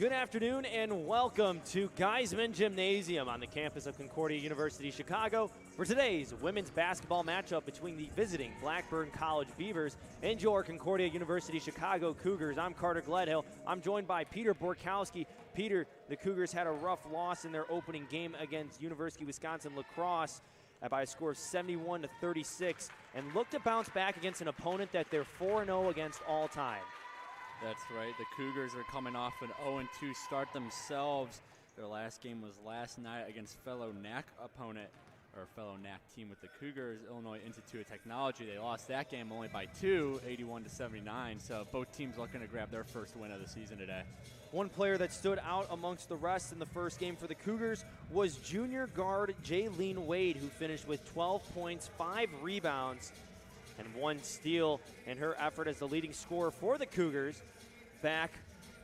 Good afternoon and welcome to Geisman Gymnasium on the campus of Concordia University, Chicago for today's women's basketball matchup between the visiting Blackburn College Beavers and your Concordia University Chicago Cougars. I'm Carter Gledhill. I'm joined by Peter Borkowski. Peter, the Cougars had a rough loss in their opening game against University of Wisconsin La Crosse by a score of 71-36 and look to bounce back against an opponent that they're 4-0 against all time. That's right. The Cougars are coming off an 0-2 start themselves. Their last game was last night against fellow NAC opponent, or fellow NAC team with the Cougars, Illinois Institute of Technology. They lost that game only by 2, 81-79. So both teams looking to grab their first win of the season today. One player that stood out amongst the rest in the first game for the Cougars was junior guard Jaylene Wade, who finished with 12 points, 5 rebounds, and 1 steal in her effort as the leading scorer for the Cougars back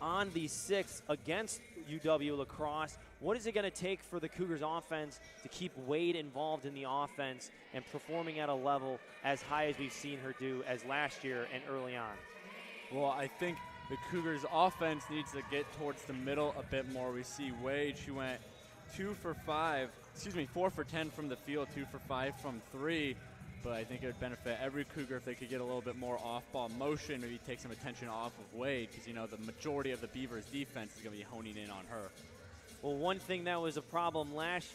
on the 6th against UW La Crosse. What is it going to take for the Cougars offense to keep Wade involved in the offense and performing at a level as high as we've seen her do as last year and early on? Well, I think the Cougars offense needs to get towards the middle a bit more. We see Wade, she went 4 for 10 from the field, 2 for 5 from 3. But I think it would benefit every Cougar if they could get a little bit more off-ball motion, maybe take some attention off of Wade, because, you know, the majority of the Beavers' defense is going to be honing in on her. Well, one thing that was a problem last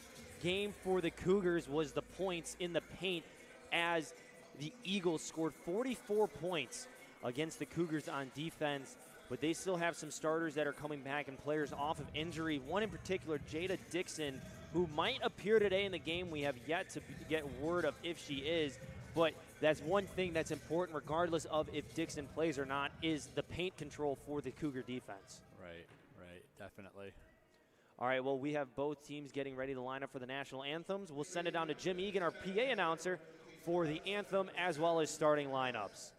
game for the Cougars was the points in the paint, as the Eagles scored 44 points against the Cougars on defense. But they still have some starters that are coming back and players off of injury. One in particular, Jada Dixon, who might appear today in the game. We have yet to get word of if she is, but that's one thing that's important regardless of if Dixon plays or not, is the paint control for the Cougar defense. Right, definitely. All right, well, we have both teams getting ready to line up for the national anthems. We'll send it down to Jim Egan, our PA announcer, for the anthem as well as starting lineups.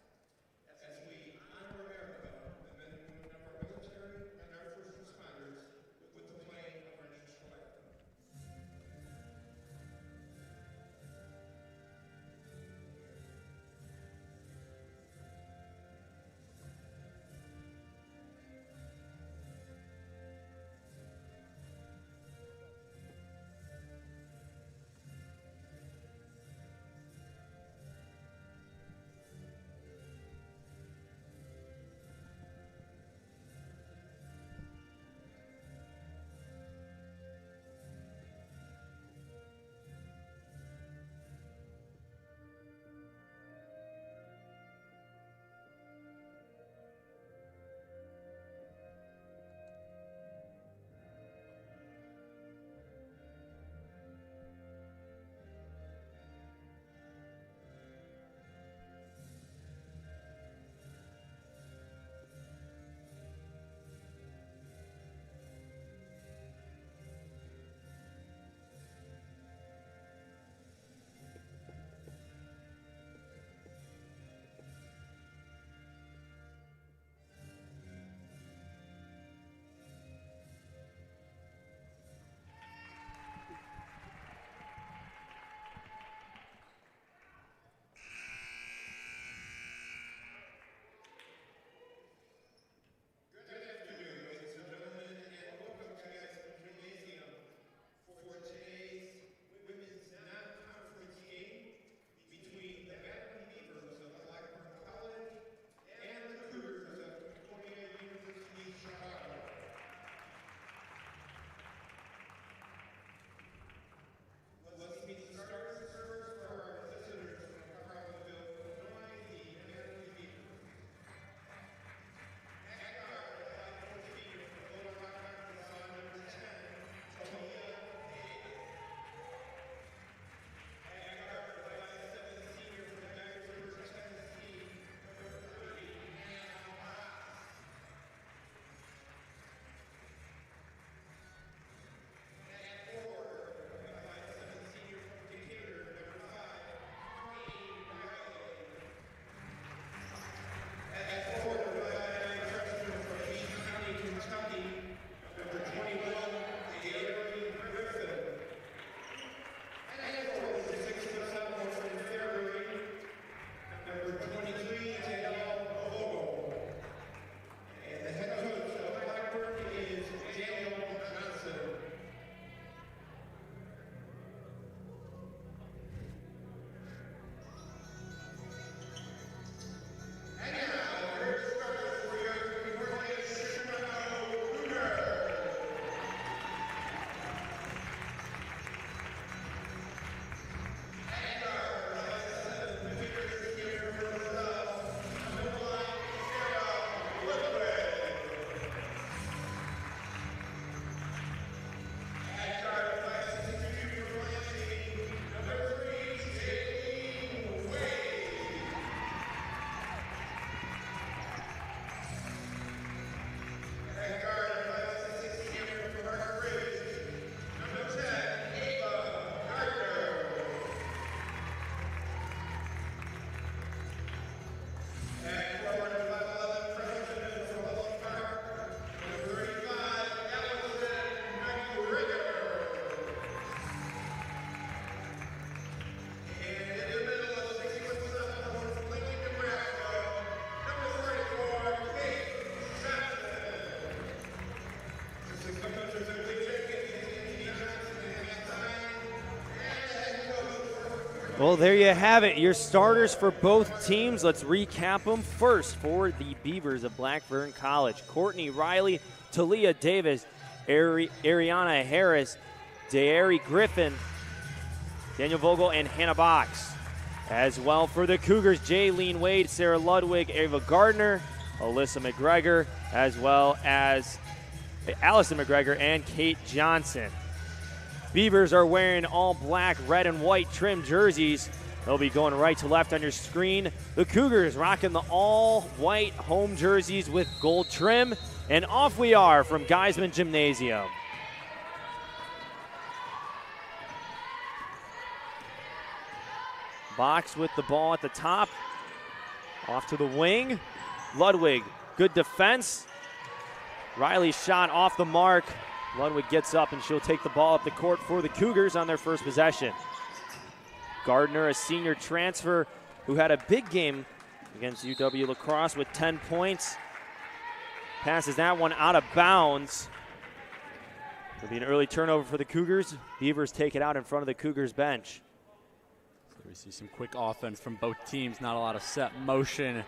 Well, there you have it, your starters for both teams. Let's recap them. First, for the Beavers of Blackburn College, Courtney Riley, Talia Davis, Ariana Harris, De'Ari Griffin, Daniel Vogel, and Hannah Box. As well for the Cougars, Jaylene Wade, Sarah Ludwig, Ava Gardner, Alyssa McGregor, as well as Allison McGregor and Kate Johnson. Beavers are wearing all black, red, and white trim jerseys. They'll be going right to left on your screen. The Cougars rocking the all-white home jerseys with gold trim. And off we are from Geisman Gymnasium. Box with the ball at the top. Off to the wing. Ludwig, good defense. Riley's shot off the mark. Ludwig gets up and she'll take the ball up the court for the Cougars on their first possession. Gardner, a senior transfer who had a big game against UW La Crosse with 10 points. Passes that one out of bounds. It'll be an early turnover for the Cougars. Beavers take it out in front of the Cougars bench. So we see some quick offense from both teams, not a lot of set motion. Of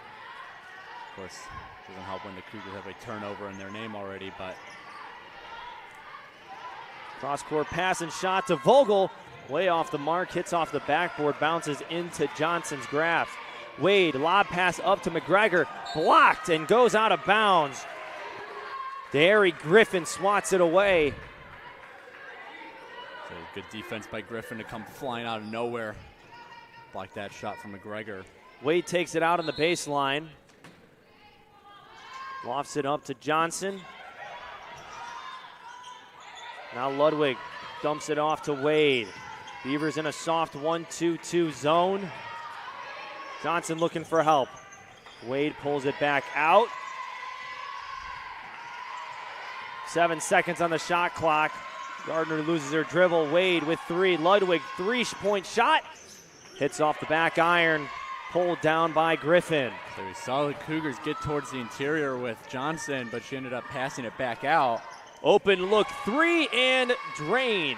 course, doesn't help when the Cougars have a turnover in their name already, but cross-court pass and shot to Vogel. Way off the mark, hits off the backboard, bounces into Johnson's grasp. Wade, lob pass up to McGregor, blocked and goes out of bounds. De'Ari Griffin swats it away. So good defense by Griffin to come flying out of nowhere. Block that shot from McGregor. Wade takes it out on the baseline. Lofts it up to Johnson. Now Ludwig dumps it off to Wade. Beavers in a soft 1-2-2 zone. Johnson looking for help. Wade pulls it back out. 7 seconds on the shot clock. Gardner loses her dribble. Wade with three. Ludwig, three-point shot. Hits off the back iron. Pulled down by Griffin. So we saw the Cougars get towards the interior with Johnson, but she ended up passing it back out. Open look three and drain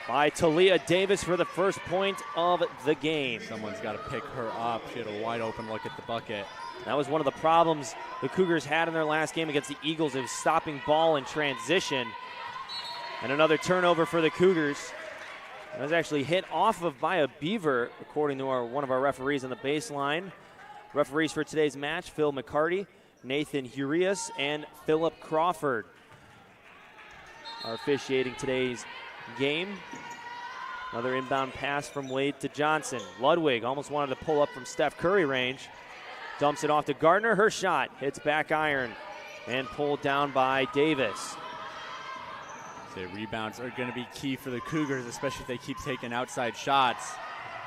by Talia Davis for the first point of the game. Someone's got to pick her up. She had a wide open look at the bucket. That was one of the problems the Cougars had in their last game against the Eagles. It was stopping ball in transition. And another turnover for the Cougars. That was actually hit off of by a Beaver, according to one of our referees on the baseline. Referees for today's match, Phil McCarty, Nathan Urias, and Philip Crawford are officiating today's game. Another inbound pass from Wade to Johnson. Ludwig almost wanted to pull up from Steph Curry range. Dumps it off to Gardner. Her shot hits back iron and pulled down by Davis. So rebounds are going to be key for the Cougars, especially if they keep taking outside shots.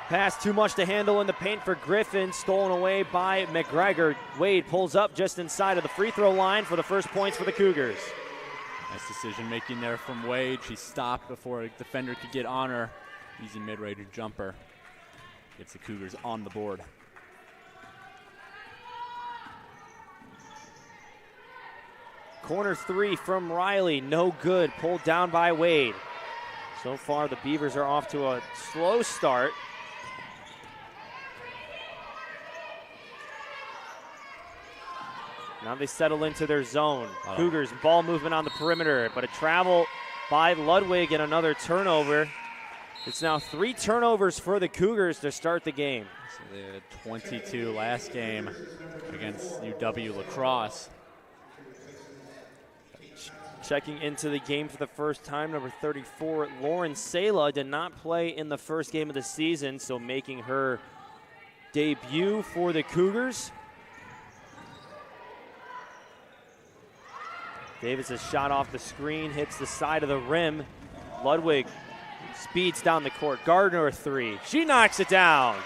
Pass too much to handle in the paint for Griffin. Stolen away by McGregor. Wade pulls up just inside of the free throw line for the first points for the Cougars. Nice decision making there from Wade. She stopped before a defender could get on her. Easy mid-range jumper. Gets the Cougars on the board. Corner three from Riley, no good. Pulled down by Wade. So far, the Beavers are off to a slow start. Now they settle into their zone. Cougars ball movement on the perimeter, but a travel by Ludwig and another turnover. It's now 3 turnovers for the Cougars to start the game. So they had 22 last game against UW La Crosse. Checking into the game for the first time, number 34, Lauren Sala did not play in the first game of the season, so making her debut for the Cougars. Davis' shot off the screen, hits the side of the rim. Ludwig speeds down the court. Gardner a three. She knocks it down.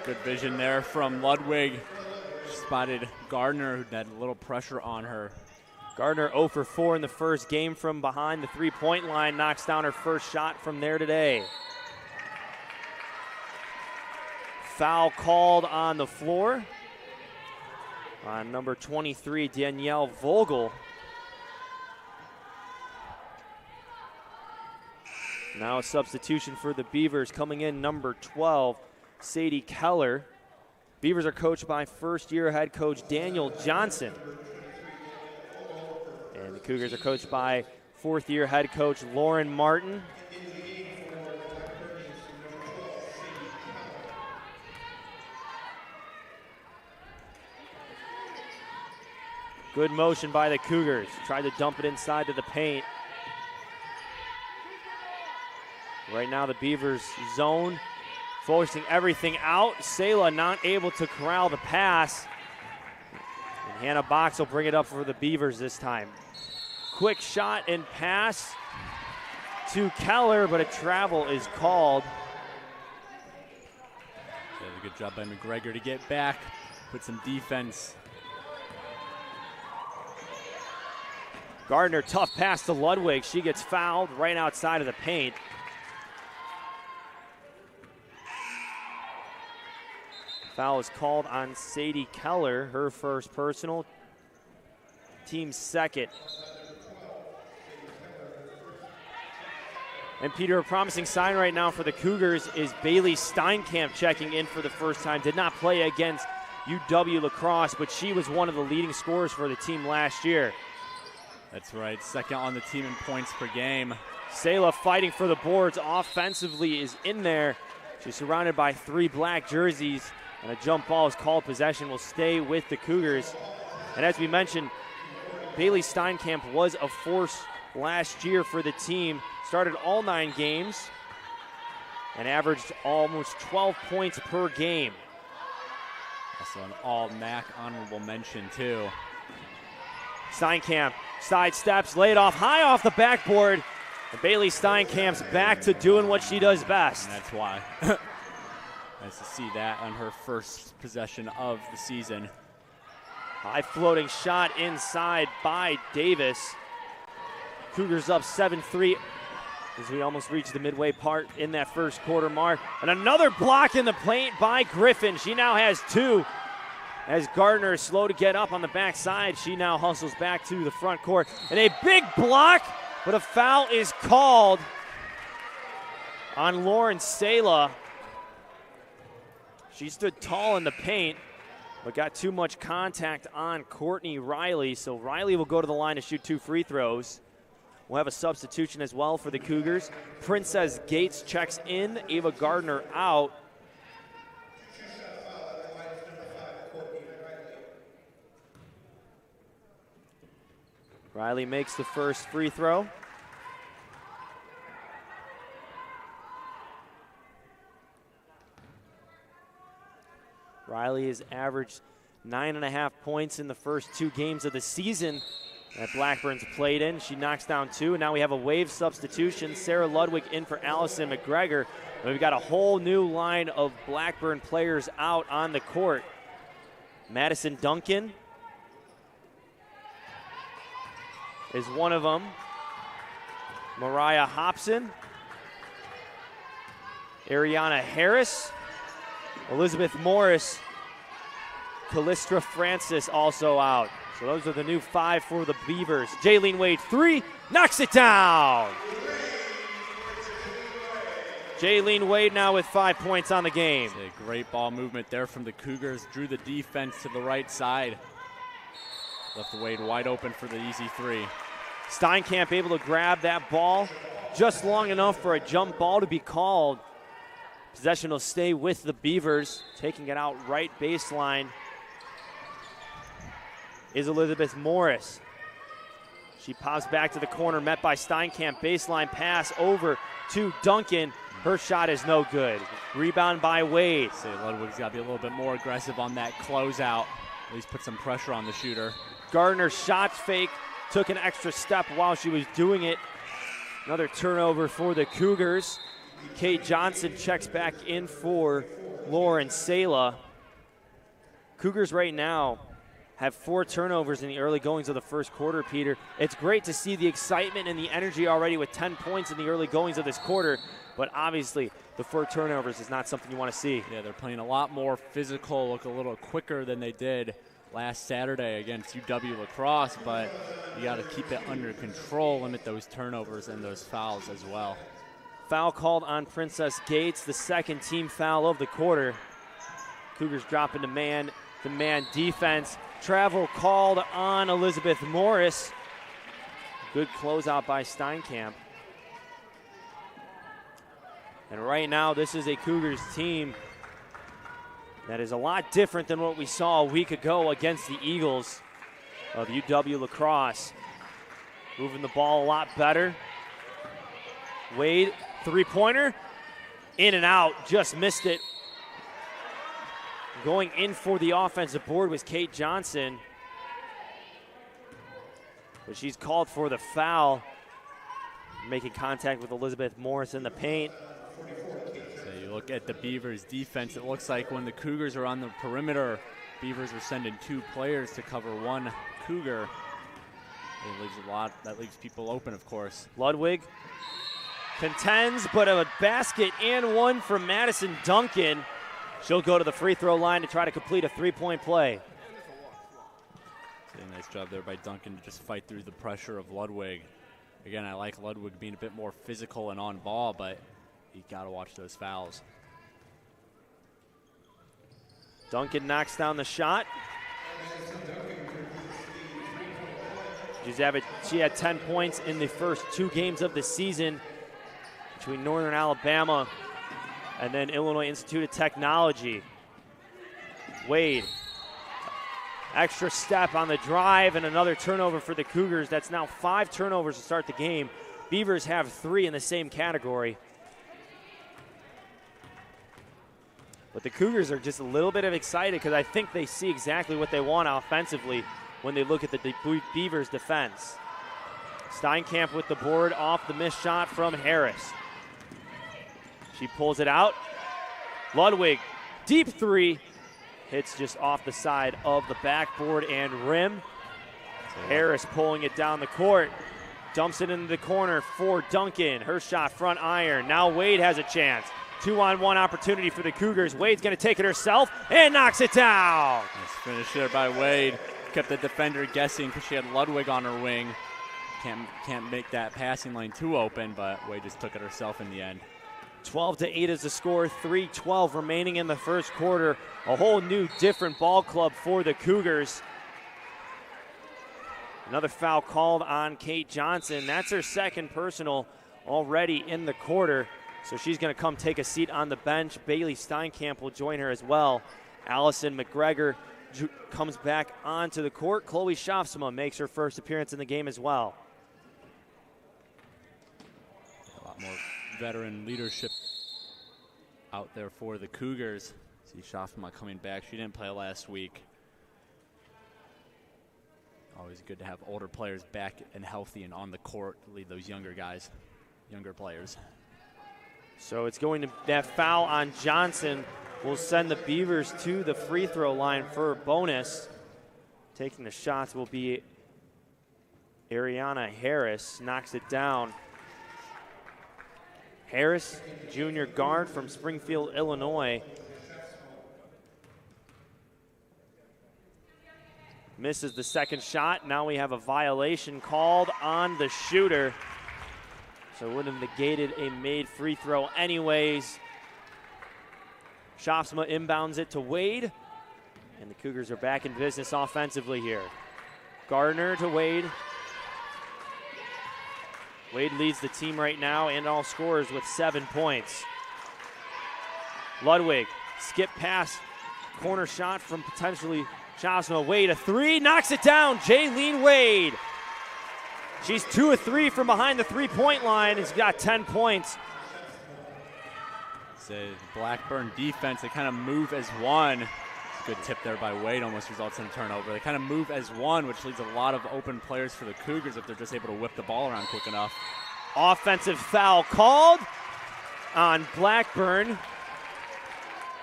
Good vision there from Ludwig. She spotted Gardner, who had a little pressure on her. Gardner 0 for 4 in the first game from behind the three-point line. Knocks down her first shot from there today. Foul called on the floor on number 23, Danielle Vogel. Now a substitution for the Beavers coming in, number 12, Sadie Keller. Beavers are coached by first-year head coach Daniel Johnson. And the Cougars are coached by fourth-year head coach Lauren Martin. Good motion by the Cougars. Tried to dump it inside to the paint. Right now the Beavers zone, forcing everything out. Sayla not able to corral the pass. And Hannah Box will bring it up for the Beavers this time. Quick shot and pass to Keller, but a travel is called. That was a good job by McGregor to get back, put some defense. Gardner, tough pass to Ludwig. She gets fouled right outside of the paint. Foul is called on Sadie Keller, her first personal, team second. And Peter, a promising sign right now for the Cougars is Bayley Steinkamp checking in for the first time. Did not play against UW lacrosse, but she was one of the leading scorers for the team last year. That's right, second on the team in points per game. Sayla fighting for the boards offensively is in there. She's surrounded by three black jerseys, and a jump ball is called. Possession will stay with the Cougars. And as we mentioned, Bayley Steinkamp was a force last year for the team. Started all 9 games and averaged almost 12 points per game. Also an all-MAC honorable mention too. Steinkamp sidesteps, laid off high off the backboard. And Bayley Steinkamp's back to doing what she does best. And that's why. Nice to see that on her first possession of the season. High floating shot inside by Davis. Cougars up 7-3 as we almost reach the midway part in that first quarter mark. And another block in the paint by Griffin. She now has 2. As Gardner is slow to get up on the backside, she now hustles back to the front court. And a big block, but a foul is called on Lauren Sayla. She stood tall in the paint, but got too much contact on Courtney Riley. So Riley will go to the line to shoot 2 free throws. We'll have a substitution as well for the Cougars. Princess Gates checks in, Ava Gardner out. Riley makes the first free throw. Riley has averaged 9.5 points in the first 2 games of the season that Blackburn's played in. She knocks down 2, and now we have a wave substitution. Sarah Ludwig in for Allison McGregor. We've got a whole new line of Blackburn players out on the court. Madison Duncan is one of them. Mariah Hobson. Ariana Harris. Elizabeth Morris. Callistra Francis also out. So those are the new 5 for the Beavers. Jaylene Wade, 3, knocks it down. Jaylene Wade now with 5 points on the game. It's a great ball movement there from the Cougars. Drew the defense to the right side. Left Wade wide open for the easy 3. Steinkamp able to grab that ball just long enough for a jump ball to be called. Possession will stay with the Beavers. Taking it out right baseline is Elizabeth Morris. She pops back to the corner, met by Steinkamp. Baseline pass over to Duncan. Her shot is no good. Rebound by Wade. Say Ludwig's got to be a little bit more aggressive on that closeout. At least put some pressure on the shooter. Gardner shot fake, took an extra step while she was doing it. Another turnover for the Cougars. Kate Johnson checks back in for Lauren Sayla. Cougars right now have 4 turnovers in the early goings of the first quarter, Peter. It's great to see the excitement and the energy already with 10 points in the early goings of this quarter, but obviously the 4 turnovers is not something you want to see. Yeah, they're playing a lot more physical, look a little quicker than they did last Saturday against UW lacrosse, but you got to keep it under control, limit those turnovers and those fouls as well. Foul called on Princess Gates, the second team foul of the quarter. Cougars drop into man-to-man defense. Travel called on Elizabeth Morris. Good closeout by Steinkamp. And right now, this is a Cougars team that is a lot different than what we saw a week ago against the Eagles of UW La Crosse. Moving the ball a lot better. Wade, three-pointer, in and out, just missed it. Going in for the offensive board was Kate Johnson. But she's called for the foul, making contact with Elizabeth Morris in the paint. So you look at the Beavers defense, it looks like when the Cougars are on the perimeter, Beavers are sending two players to cover one Cougar. That leaves people open, of course. Ludwig contends, but a basket and one from Madison Duncan. She'll go to the free throw line to try to complete a three-point play. A nice job there by Duncan to just fight through the pressure of Ludwig. Again, I like Ludwig being a bit more physical and on ball, but you got to watch those fouls. Duncan knocks down the shot. She had 10 points in the first two games of the season between Northern Alabama and then Illinois Institute of Technology. Wade, extra step on the drive and another turnover for the Cougars. That's now 5 turnovers to start the game. Beavers have 3 in the same category. But the Cougars are just a little bit excited because I think they see exactly what they want offensively when they look at the Beavers defense. Steinkamp with the board off the missed shot from Harris. She pulls it out. Ludwig, deep three, hits just off the side of the backboard and rim. Harris pulling it down the court, dumps it into the corner for Duncan. Her shot front iron. Now Wade has a chance. 2-on-1 opportunity for the Cougars. Wade's going to take it herself and knocks it down. Nice finish there by Wade. Kept the defender guessing because she had Ludwig on her wing. Can't make that passing lane too open, but Wade just took it herself in the end. 12-8 is the score. 3:12 remaining in the first quarter. A whole new, different ball club for the Cougars. Another foul called on Kate Johnson. That's her second personal already in the quarter. So she's going to come take a seat on the bench. Bayley Steinkamp will join her as well. Allison McGregor comes back onto the court. Chloe Schaafsma makes her first appearance in the game as well. A lot more veteran leadership out there for the Cougars. See Schaafsma coming back. She didn't play last week. Always good to have older players back and healthy and on the court to lead those younger guys, younger players. So it's going to, that foul on Johnson will send the Beavers to the free throw line for a bonus. Taking the shots will be Ariana Harris. Knocks it down. Harris, junior guard from Springfield, Illinois. Misses the second shot. Now we have a violation called on the shooter. So it would have negated a made free throw anyways. Schaafsma inbounds it to Wade. And the Cougars are back in business offensively here. Gardner to Wade. Wade leads the team right now and all scorers with 7 points. Ludwig, skip pass, corner shot from potentially Schaafsma. Wade, a three, knocks it down. Jaylene Wade. She's 2 of 3 from behind the three-point line. Has got 10 points. It's a Blackburn defense. They kind of move as one. Good tip there by Wade, almost results in a turnover. They kind of move as one, which leaves a lot of open players for the Cougars if they're just able to whip the ball around quick enough. Offensive foul called on Blackburn.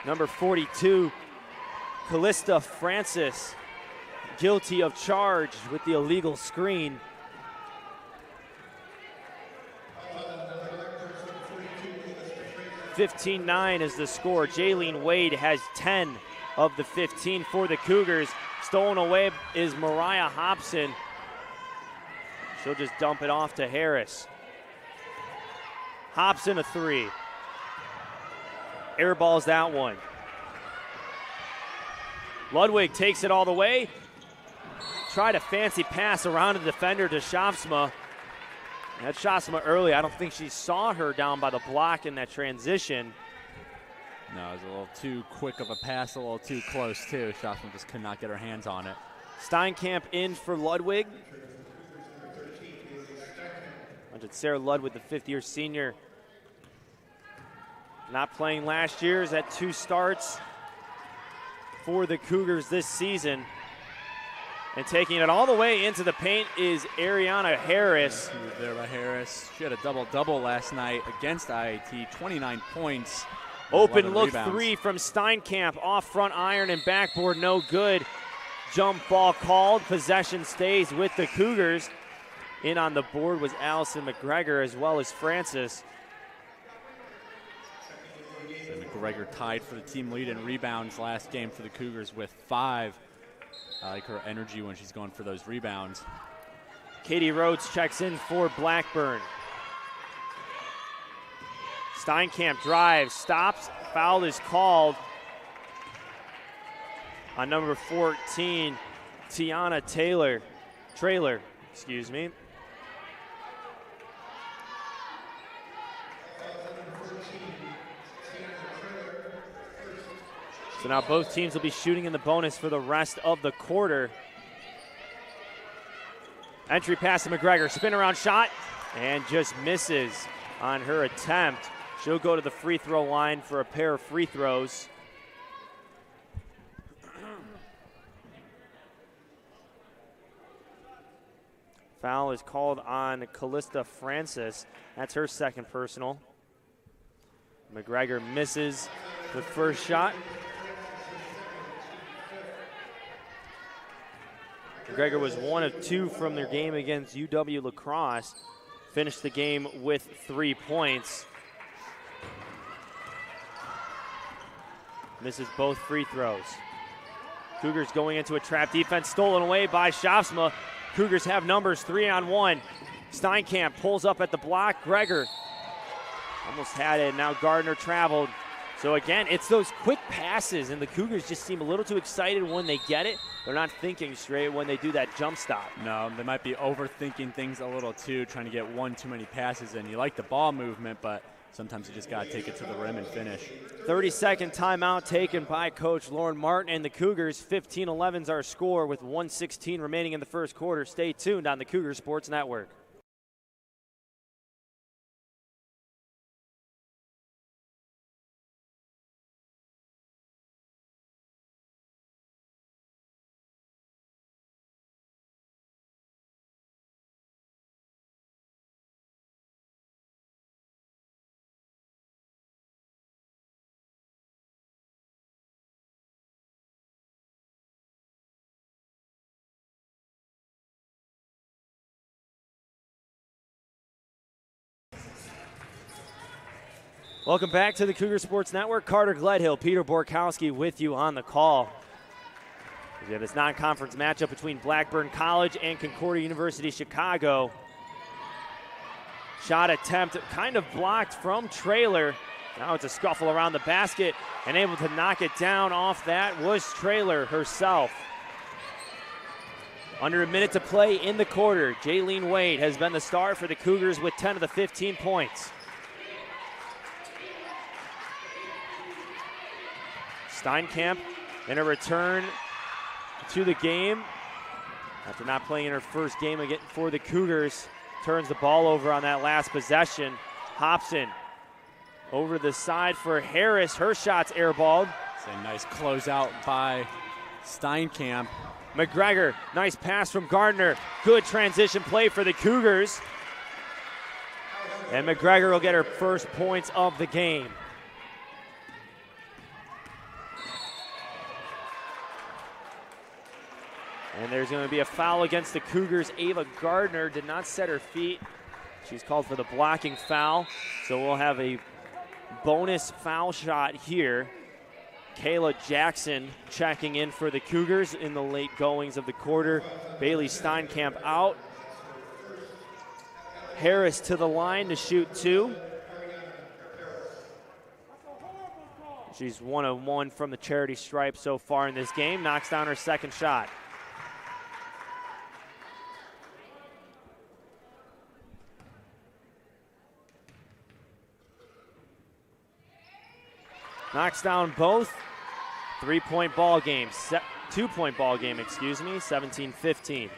Number 42, Callista Francis, guilty of charge with the illegal screen. (15-9) is the score. Jaylene Wade has 10 of the 15 for the Cougars. Stolen away is Mariah Hobson. She'll just dump it off to Harris. Hobson a three. Airballs that one. Ludwig takes it all the way. Tried a fancy pass around the defender to Shafsma. That Shafsma early, I don't think she saw her down by the block in that transition. No, it was a little too quick of a pass, a little too close too. Shafsma just could not get her hands on it. Steinkamp in for Ludwig. Sarah Ludwig, the fifth-year senior. Not playing last year, is at 2 starts for the Cougars this season. And taking it all the way into the paint is Ariana Harris. She was there by Harris. She had a double-double last night against IIT, 29 points. Open look rebounds. 3 from Steinkamp, off front iron and backboard, no good. Jump ball called, possession stays with the Cougars. In on the board was Allison McGregor as well as Francis. So McGregor tied for the team lead in rebounds last game for the Cougars with 5. I like her energy when she's going for those rebounds. Katie Rhodes checks in for Blackburn. Steinkamp drives, stops, foul is called on number 14, Tiana Trailer, excuse me. So now both teams will be shooting in the bonus for the rest of the quarter. Entry pass to McGregor, spin around shot, and just misses on her attempt. She'll go to the free throw line for a pair of free throws. Foul is called on Callista Francis. That's her second personal. McGregor misses the first shot. McGregor was 1 of 2 from their game against UW La Crosse. Finished the game with 3 points. Misses both free throws. Cougars going into a trap defense, stolen away by Shafsma. Cougars have numbers 3-on-1. Steinkamp pulls up at the block. Gregor almost had it. Now Gardner traveled. So again, it's those quick passes, and the Cougars just seem a little too excited when they get it. They're not thinking straight when they do that jump stop. No, they might be overthinking things a little too, trying to get one too many passes in. You like the ball movement, but sometimes you just got to take it to the rim and finish. 30-second timeout taken by Coach Lauren Martin and the Cougars. 15-11's our score with 1:16 remaining in the first quarter. Stay tuned on the Cougar Sports Network. Welcome back to the Cougar Sports Network. Carter Gledhill, Peter Borkowski with you on the call. We have this non-conference matchup between Blackburn College and Concordia University Chicago. Shot attempt kind of blocked from Trailer. Now it's a scuffle around the basket, and able to knock it down off that was Trailer herself. Under a minute to play in the quarter. Jaylene Wade has been the star for the Cougars with 10 of the 15 points. Steinkamp in a return to the game. After not playing in her first game again for the Cougars, turns the ball over on that last possession. Hobson over the side for Harris. Her shot's airballed. It's a nice closeout by Steinkamp. McGregor, nice pass from Gardner. Good transition play for the Cougars. And McGregor will get her first points of the game. And there's going to be a foul against the Cougars. Ava Gardner did not set her feet. She's called for the blocking foul. So we'll have a bonus foul shot here. Kayla Jackson checking in for the Cougars in the late goings of the quarter. Bayley Steinkamp out. Harris to the line to shoot 2. She's 1 of 1 from the charity stripe so far in this game. Knocks down her second shot. Knocks down both. 3-point ball game. 2-point ball game, excuse me. 17-15.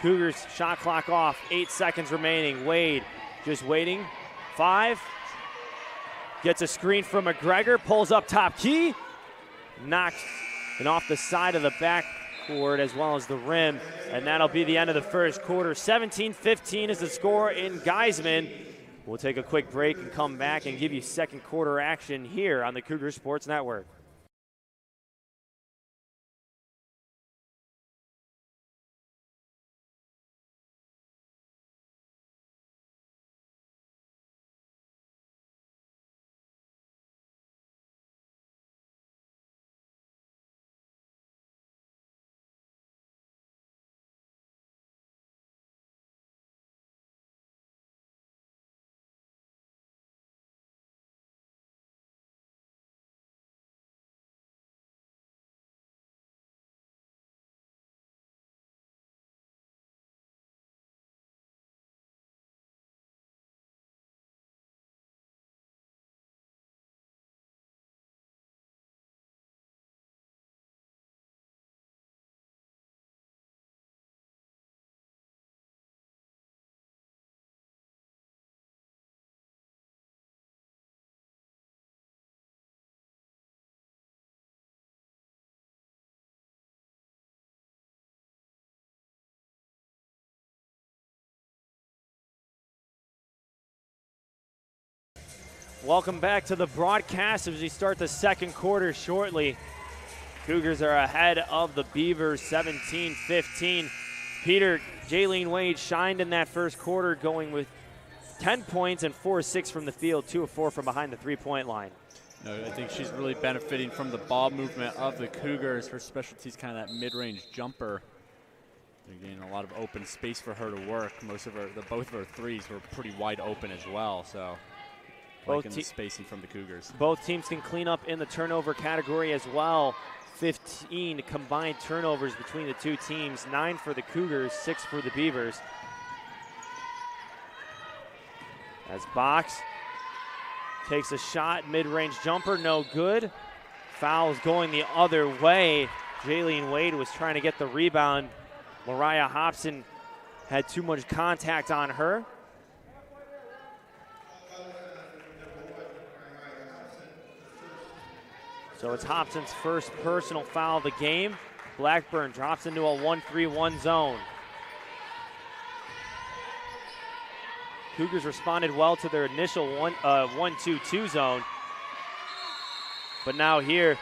Cougars shot clock off. 8 seconds remaining. Wade just waiting. 5. Gets a screen from McGregor. Pulls up top key. Knocks it off the side of the backboard as well as the rim. And that'll be the end of the first quarter. 17-15 is the score in Geisman. We'll take a quick break and come back and give you second quarter action here on the Cougar Sports Network. Welcome back to the broadcast as we start the second quarter shortly. Cougars are ahead of the Beavers 17-15. Jaylene Wade shined in that first quarter, going with 10 points and 4 of 6 from the field, 2 of 4 from behind the three-point line. No, I think she's really benefiting from the ball movement of the Cougars. Her specialty is kind of that mid-range jumper. They're getting a lot of open space for her to work. Both of her threes were pretty wide open as well, so liking the spacing from the Cougars. Both teams can clean up in the turnover category as well. 15 combined turnovers between the two teams, 9 for the Cougars, 6 for the Beavers. As Box takes a shot, mid-range jumper, no good. Foul's going the other way. Jaylene Wade was trying to get the rebound. Mariah Hobson had too much contact on her. So it's Hobson's first personal foul of the game. Blackburn drops into a 1-3-1 zone. Cougars responded well to their initial 1-2-2 zone. But now here,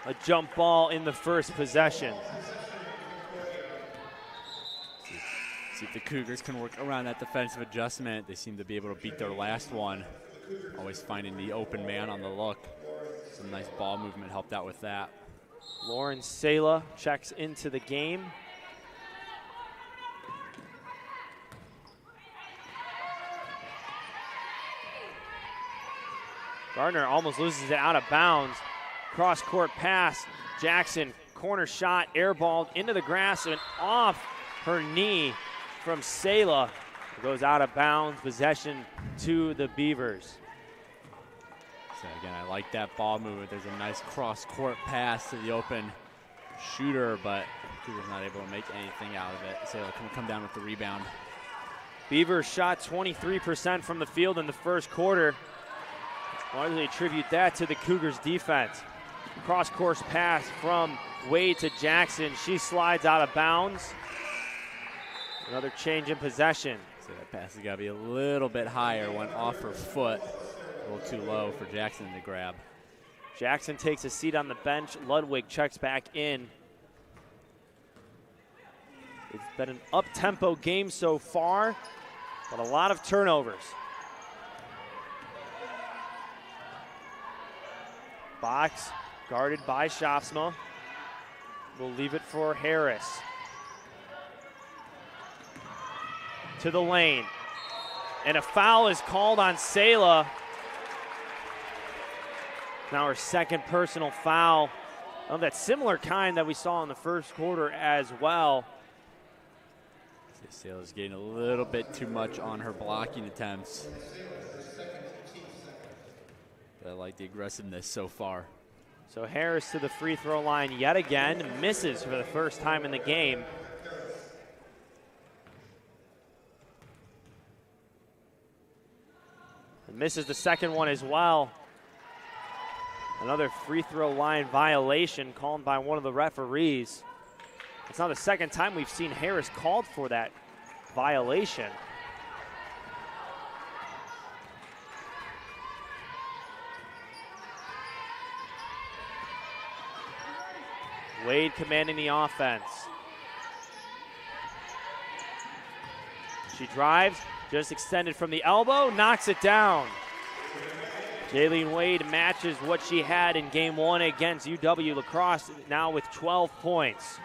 a jump ball in the first possession. See if the Cougars can work around that defensive adjustment. They seem to be able to beat their last one. Always finding the open man on the look. Some nice ball movement helped out with that. Lauren Sala checks into the game. Gardner almost loses it out of bounds. Cross-court pass. Jackson, corner shot, airballed into the grass and off her knee from Sala. It goes out of bounds, possession to the Beavers. So again, I like that ball movement. There's a nice cross-court pass to the open shooter, but Cougars not able to make anything out of it. So can come down with the rebound. Beavers shot 23% from the field in the first quarter. Largely attribute that to the Cougars defense. Cross-court pass from Wade to Jackson. She slides out of bounds. Another change in possession. So that pass has got to be a little bit higher. Went off her foot. A little too low for Jackson to grab. Jackson takes a seat on the bench. Ludwig checks back in. It's been an up-tempo game so far, but a lot of turnovers. Box guarded by Schopsma. We'll leave it for Harris. To the lane. And a foul is called on Sala. Now her second personal foul of that similar kind that we saw in the first quarter as well. Sayla's getting a little bit too much on her blocking attempts. But I like the aggressiveness so far. So Harris to the free throw line yet again, misses for the first time in the game. And misses the second one as well. Another free throw line violation called by one of the referees. It's not the second time we've seen Harris called for that violation. Wade commanding the offense. She drives, just extended from the elbow, knocks it down. Jaylene Wade matches what she had in game one against UW Lacrosse, now with 12 points.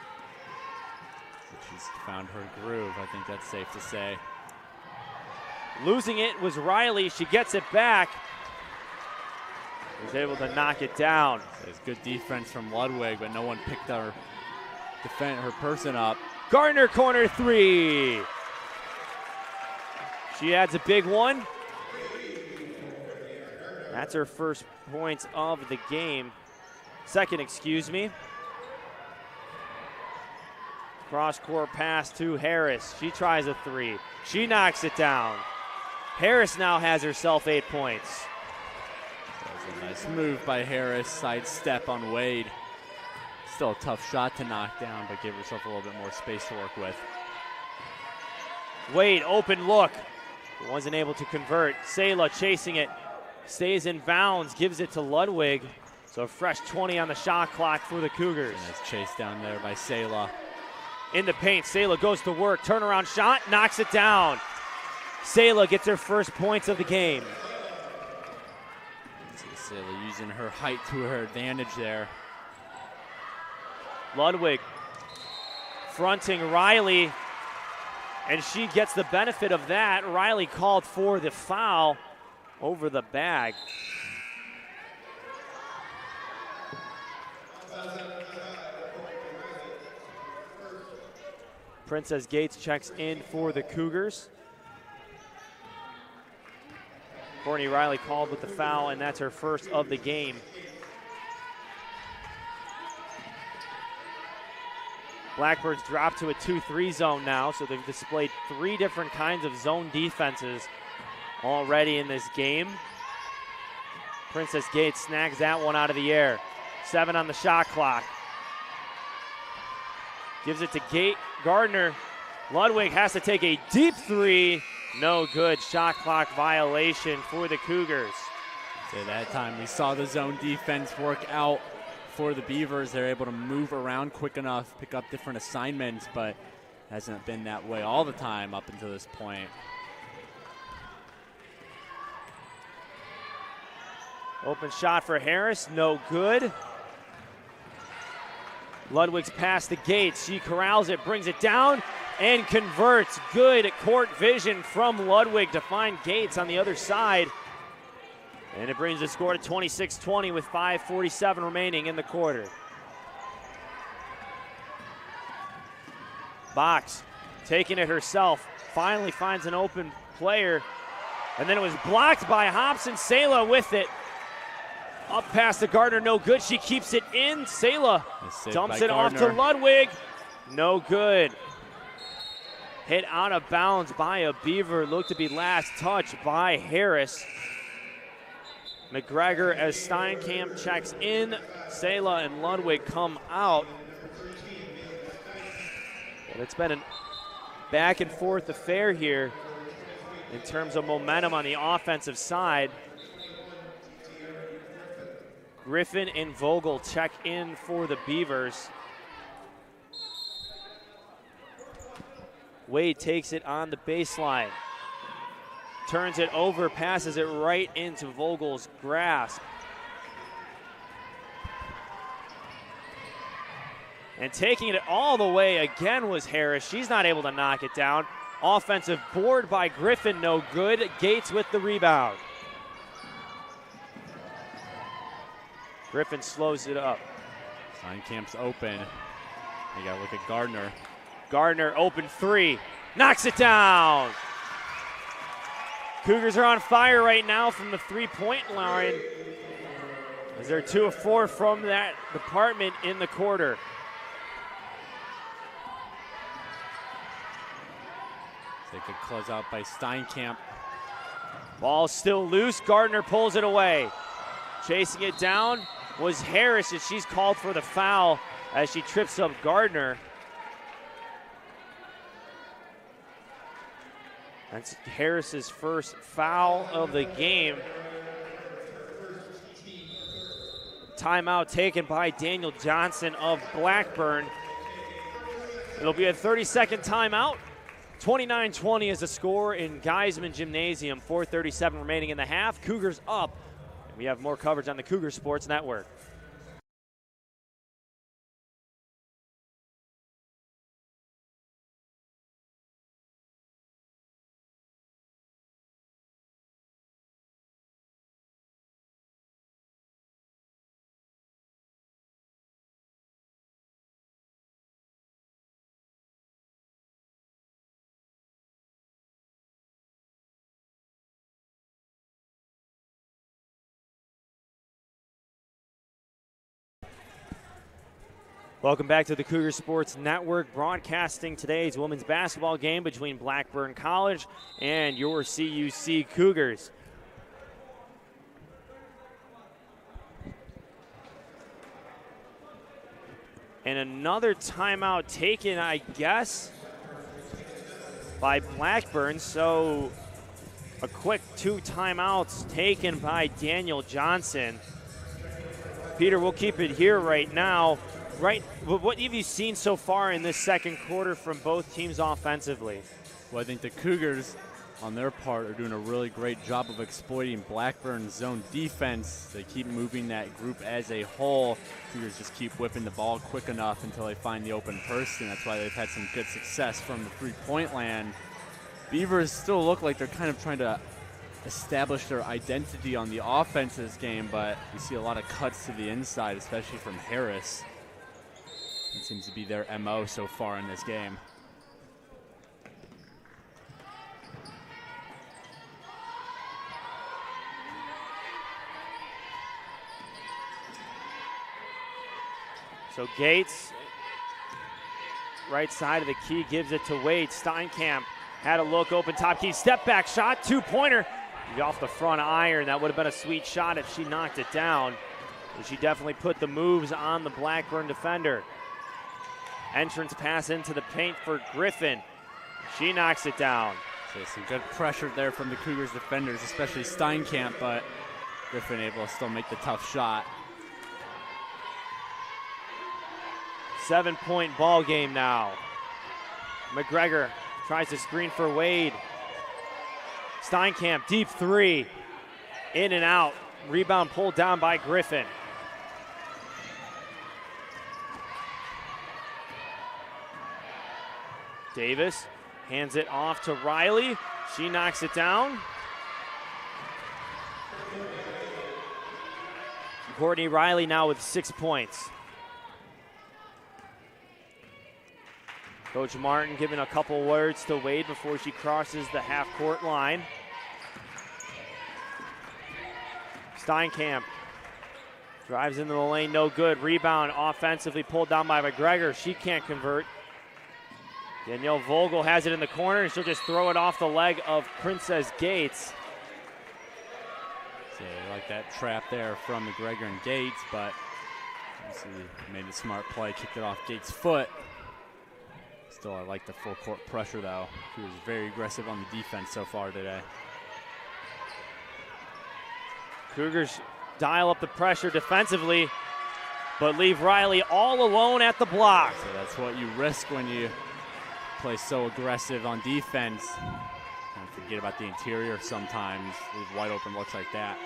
She's found her groove, I think that's safe to say. Losing it was Riley. She gets it back. Was able to knock it down. It's good defense from Ludwig, but no one picked her person up. Gardner corner three. She adds a big one. That's her first points of the game. Second, excuse me. Cross-court pass to Harris. She tries a three. She knocks it down. Harris now has herself 8 points. That was a nice move by Harris. Side step on Wade. Still a tough shot to knock down, but give herself a little bit more space to work with. Wade, open look. Wasn't able to convert. Sayla chasing it. Stays in bounds, gives it to Ludwig. So a fresh 20 on the shot clock for the Cougars. Nice chase down there by Sayla. In the paint, Sayla goes to work. Turnaround shot, knocks it down. Sayla gets her first points of the game. Sayla using her height to her advantage there. Ludwig fronting Riley, and she gets the benefit of that. Riley called for the foul over the bag. Princess Gates checks in for the Cougars. Courtney Riley called with the foul, and that's her first of the game. Blackbirds drop to a 2-3 zone now, so they've displayed 3 different kinds of zone defenses already in this game. Princess Gates snags that one out of the air. 7 on the shot clock. Gives it to Gardner. Ludwig has to take a deep three. No good. Shot clock violation for the Cougars. So that time we saw the zone defense work out for the Beavers. They're able to move around quick enough, pick up different assignments, but hasn't been that way all the time up until this point. Open shot for Harris, no good. Ludwig's past the Gates. She corrals it, brings it down, and converts. Good court vision from Ludwig to find Gates on the other side. And it brings the score to 26-20 with 5:47 remaining in the quarter. Box taking it herself. Finally finds an open player. And then it was blocked by Hobson. Sayla with it. Up past the Gardner, no good. She keeps it in. Sayla dumps it off to Ludwig. No good. Hit out of bounds by a Beaver. Looked to be last touch by Harris. McGregor as Steinkamp checks in. Sayla and Ludwig come out. Well, it's been a back and forth affair here in terms of momentum on the offensive side. Griffin and Vogel check in for the Beavers. Wade takes it on the baseline. Turns it over, passes it right into Vogel's grasp. And taking it all the way again was Harris. She's not able to knock it down. Offensive board by Griffin, no good. Gates with the rebound. Griffin slows it up. Steinkamp's open. You got to look at Gardner. Gardner, open three. Knocks it down. Cougars are on fire right now from the three-point line, as they're 2 of 4 from that department in the quarter. They could close out by Steinkamp. Ball still loose. Gardner pulls it away. Chasing it down was Harris, and she's called for the foul as she trips up Gardner. That's Harris's first foul of the game. Timeout taken by Daniel Johnson of Blackburn. It'll be a 30-second timeout. 29-20 is the score in Geisman Gymnasium. 4:37 remaining in the half. Cougars up. And we have more coverage on the Cougar Sports Network. Welcome back to the Cougar Sports Network, broadcasting today's women's basketball game between Blackburn College and your CUC Cougars. And another timeout taken, I guess, by Blackburn. So a quick 2 timeouts taken by Daniel Johnson. Peter, we'll keep it here right now. Right, what have you seen so far in this second quarter from both teams offensively? Well, I think the Cougars, on their part, are doing a really great job of exploiting Blackburn's zone defense. They keep moving that group as a whole. Cougars just keep whipping the ball quick enough until they find the open person. That's why they've had some good success from the three-point land. Beavers still look like they're kind of trying to establish their identity on the offense this game, but you see a lot of cuts to the inside, especially from Harris. It seems to be their MO so far in this game. So Gates, right side of the key, gives it to Wade. Steinkamp had a look, open top key, step back shot, two-pointer. Off the front iron. That would have been a sweet shot if she knocked it down. But she definitely put the moves on the Blackburn defender. Entrance pass into the paint for Griffin. She knocks it down. So some good pressure there from the Cougars defenders, especially Steinkamp, but Griffin able to still make the tough shot. 7-point ball game now. McGregor tries to screen for Wade. Steinkamp, deep three. In and out. Rebound pulled down by Griffin. Davis hands it off to Riley. She knocks it down. Courtney Riley now with 6 points. Coach Martin giving a couple words to Wade before she crosses the half-court line. Steinkamp drives into the lane, no good. Rebound offensively pulled down by McGregor. She can't convert. Danielle Vogel has it in the corner, and she'll just throw it off the leg of Princess Gates. So I like that trap there from McGregor and Gates, but made a smart play, kicked it off Gates' foot. Still, I like the full court pressure, though. He was very aggressive on the defense so far today. Cougars dial up the pressure defensively, but leave Riley all alone at the block. So that's what you risk when you play so aggressive on defense. Kind of forget about the interior sometimes. Leave wide open looks like that.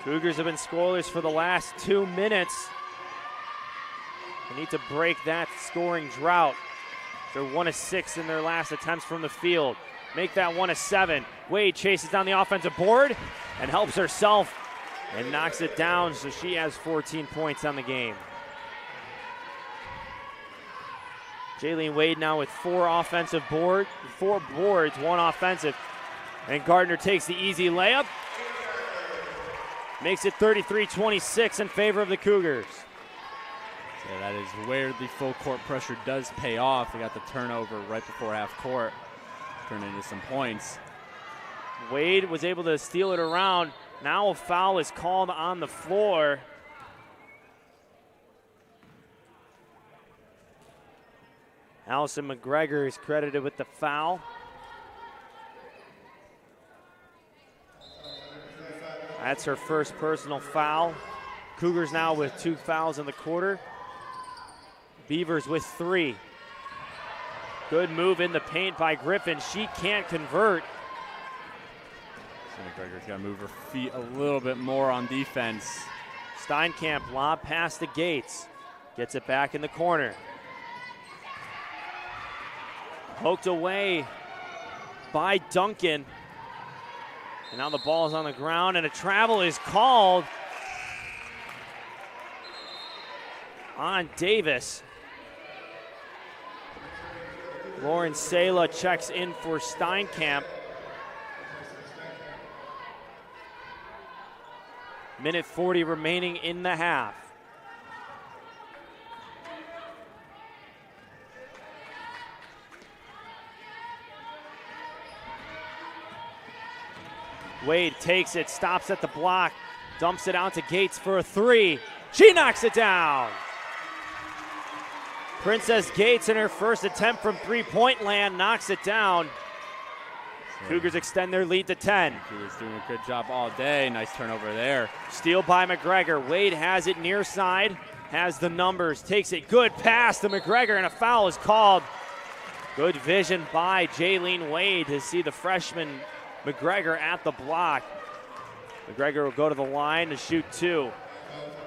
Cougars have been scoreless for the last 2 minutes. They need to break that scoring drought. They're 1 of 6 in their last attempts from the field. Make that 1 of 7. Wade chases down the offensive board and helps herself and knocks it down, so she has 14 points on the game. Jaylene Wade now with 4 boards, 1 offensive. And Gardner takes the easy layup. Makes it 33-26 in favor of the Cougars. So that is where the full court pressure does pay off. We got the turnover right before half court. Turned into some points. Wade was able to steal it around. Now a foul is called on the floor. Allison McGregor is credited with the foul. That's her first personal foul. Cougars now with 2 fouls in the quarter. Beavers with 3. Good move in the paint by Griffin. She can't convert. So McGregor's got to move her feet a little bit more on defense. Steinkamp lob past the Gates. Gets it back in the corner. Poked away by Duncan. And now the ball is on the ground, and a travel is called on Davis. Lauren Sala checks in for Steinkamp. Minute 40 remaining in the half. Wade takes it, stops at the block, dumps it out to Gates for a 3. She knocks it down. Princess Gates in her first attempt from three-point land knocks it down. Cougars extend their lead to 10. Cougars doing a good job all day. Nice turnover there. Steal by McGregor. Wade has it near side, has the numbers, takes it. Good pass to McGregor, and a foul is called. Good vision by Jaylene Wade to see the freshman McGregor at the block. McGregor will go to the line to shoot 2.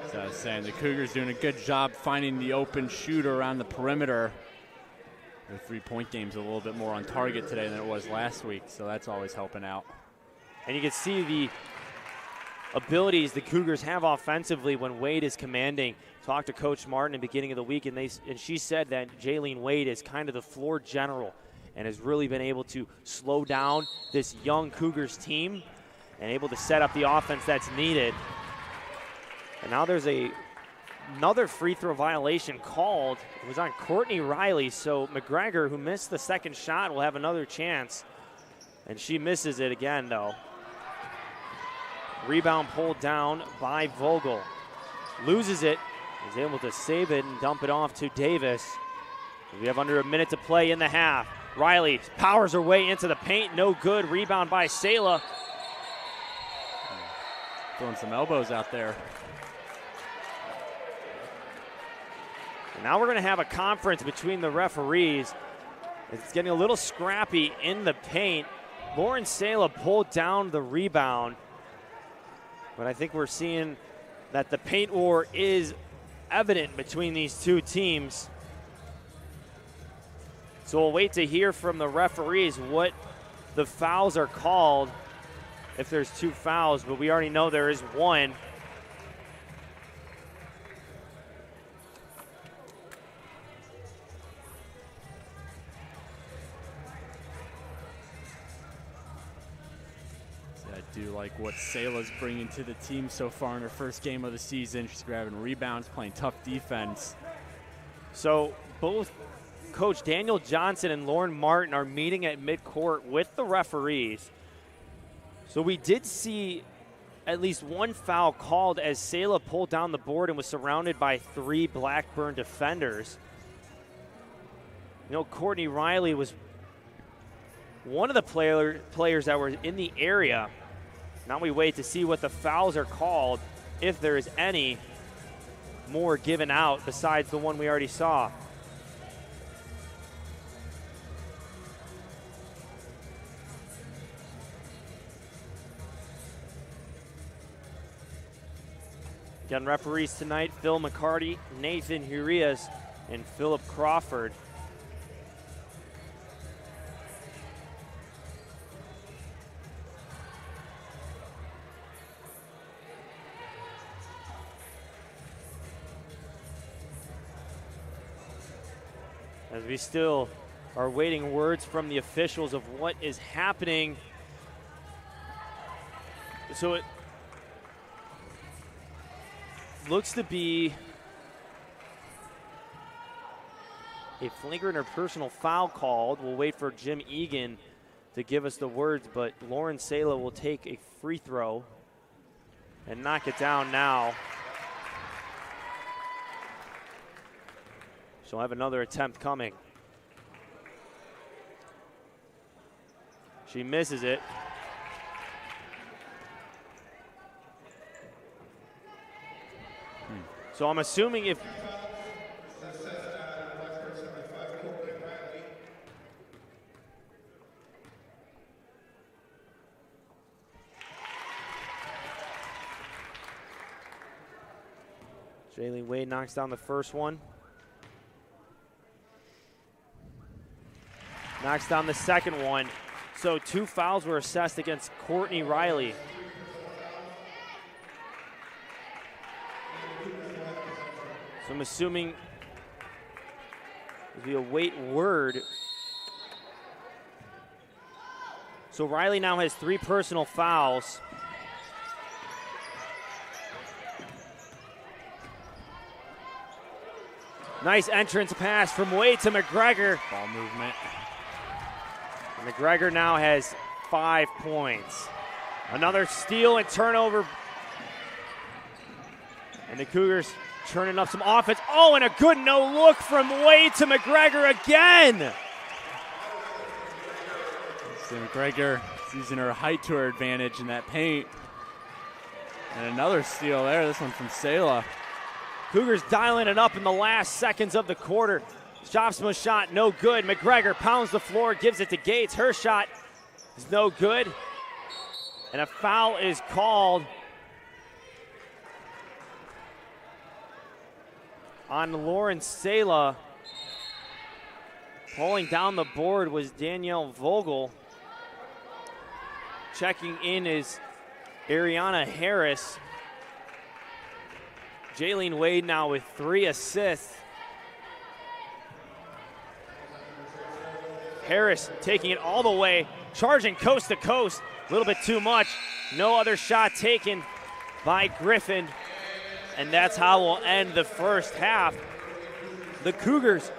As I was saying, the Cougars doing a good job finding the open shooter around the perimeter. Their 3-point game's a little bit more on target today than it was last week, so that's always helping out. And you can see the abilities the Cougars have offensively when Wade is commanding. Talked to Coach Martin at the beginning of the week, and she said that Jaylene Wade is kind of the floor general and has really been able to slow down this young Cougars team and able to set up the offense that's needed. And now there's another free throw violation called. It was on Courtney Riley, so McGregor, who missed the second shot, will have another chance. And she misses it again, though. Rebound pulled down by Vogel. Loses it, is able to save it and dump it off to Davis. We have under a minute to play in the half. Riley powers her way into the paint, no good. Rebound by Sala. Throwing some elbows out there. And now we're going to have a conference between the referees. It's getting a little scrappy in the paint. Lauren Sala pulled down the rebound. But I think we're seeing that the paint war is evident between these two teams. So we'll wait to hear from the referees what the fouls are called if there's 2 fouls, but we already know there is 1. I do like what Sala's bringing to the team so far in her first game of the season. She's grabbing rebounds, playing tough defense. So both Coach Daniel Johnson and Lauren Martin are meeting at midcourt with the referees. So we did see at least 1 foul called as Sala pulled down the board and was surrounded by 3 Blackburn defenders. You know, Courtney Riley was one of the players that were in the area. Now we wait to see what the fouls are called, if there is any more given out besides the one we already saw. Again, referees tonight, Phil McCarty, Nathan Urias, and Philip Crawford. as we still are waiting words from the officials of what is happening. So it looks to be a flagrant or personal foul called. We'll wait for Jim Egan to give us the words, but Lauren Sala will take a free throw and knock it down now. She'll have another attempt coming. She misses it. So I'm assuming if Jaylene Wade knocks down the first one. Knocks down the second one. So 2 fouls were assessed against Courtney Riley. So I'm assuming we await word. So Riley now has 3 personal fouls. Nice entrance pass from Wade to McGregor. Ball movement. McGregor now has 5 points. Another steal and turnover. And the Cougars turning up some offense. Oh, and a good no-look from Wade to McGregor again. So McGregor using her height to her advantage in that paint. And another steal there, this one from Sala. Cougars dialing it up in the last seconds of the quarter. Shopsma's shot, no good. McGregor pounds the floor, gives it to Gates. Her shot is no good. And a foul is called on Lauren Sala. Pulling down the board was Danielle Vogel. Checking in is Ariana Harris. Jaylene Wade now with 3 assists. Harris taking it all the way, charging coast to coast. A little bit too much. No other shot taken by Griffin. And that's how we'll end the first half. The Cougars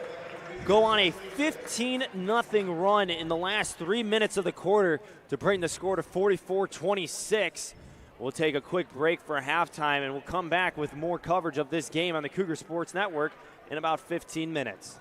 go on a 15-0 run in the last 3 minutes of the quarter to bring the score to 44-26. We'll take a quick break for halftime, and we'll come back with more coverage of this game on the Cougar Sports Network in about 15 minutes.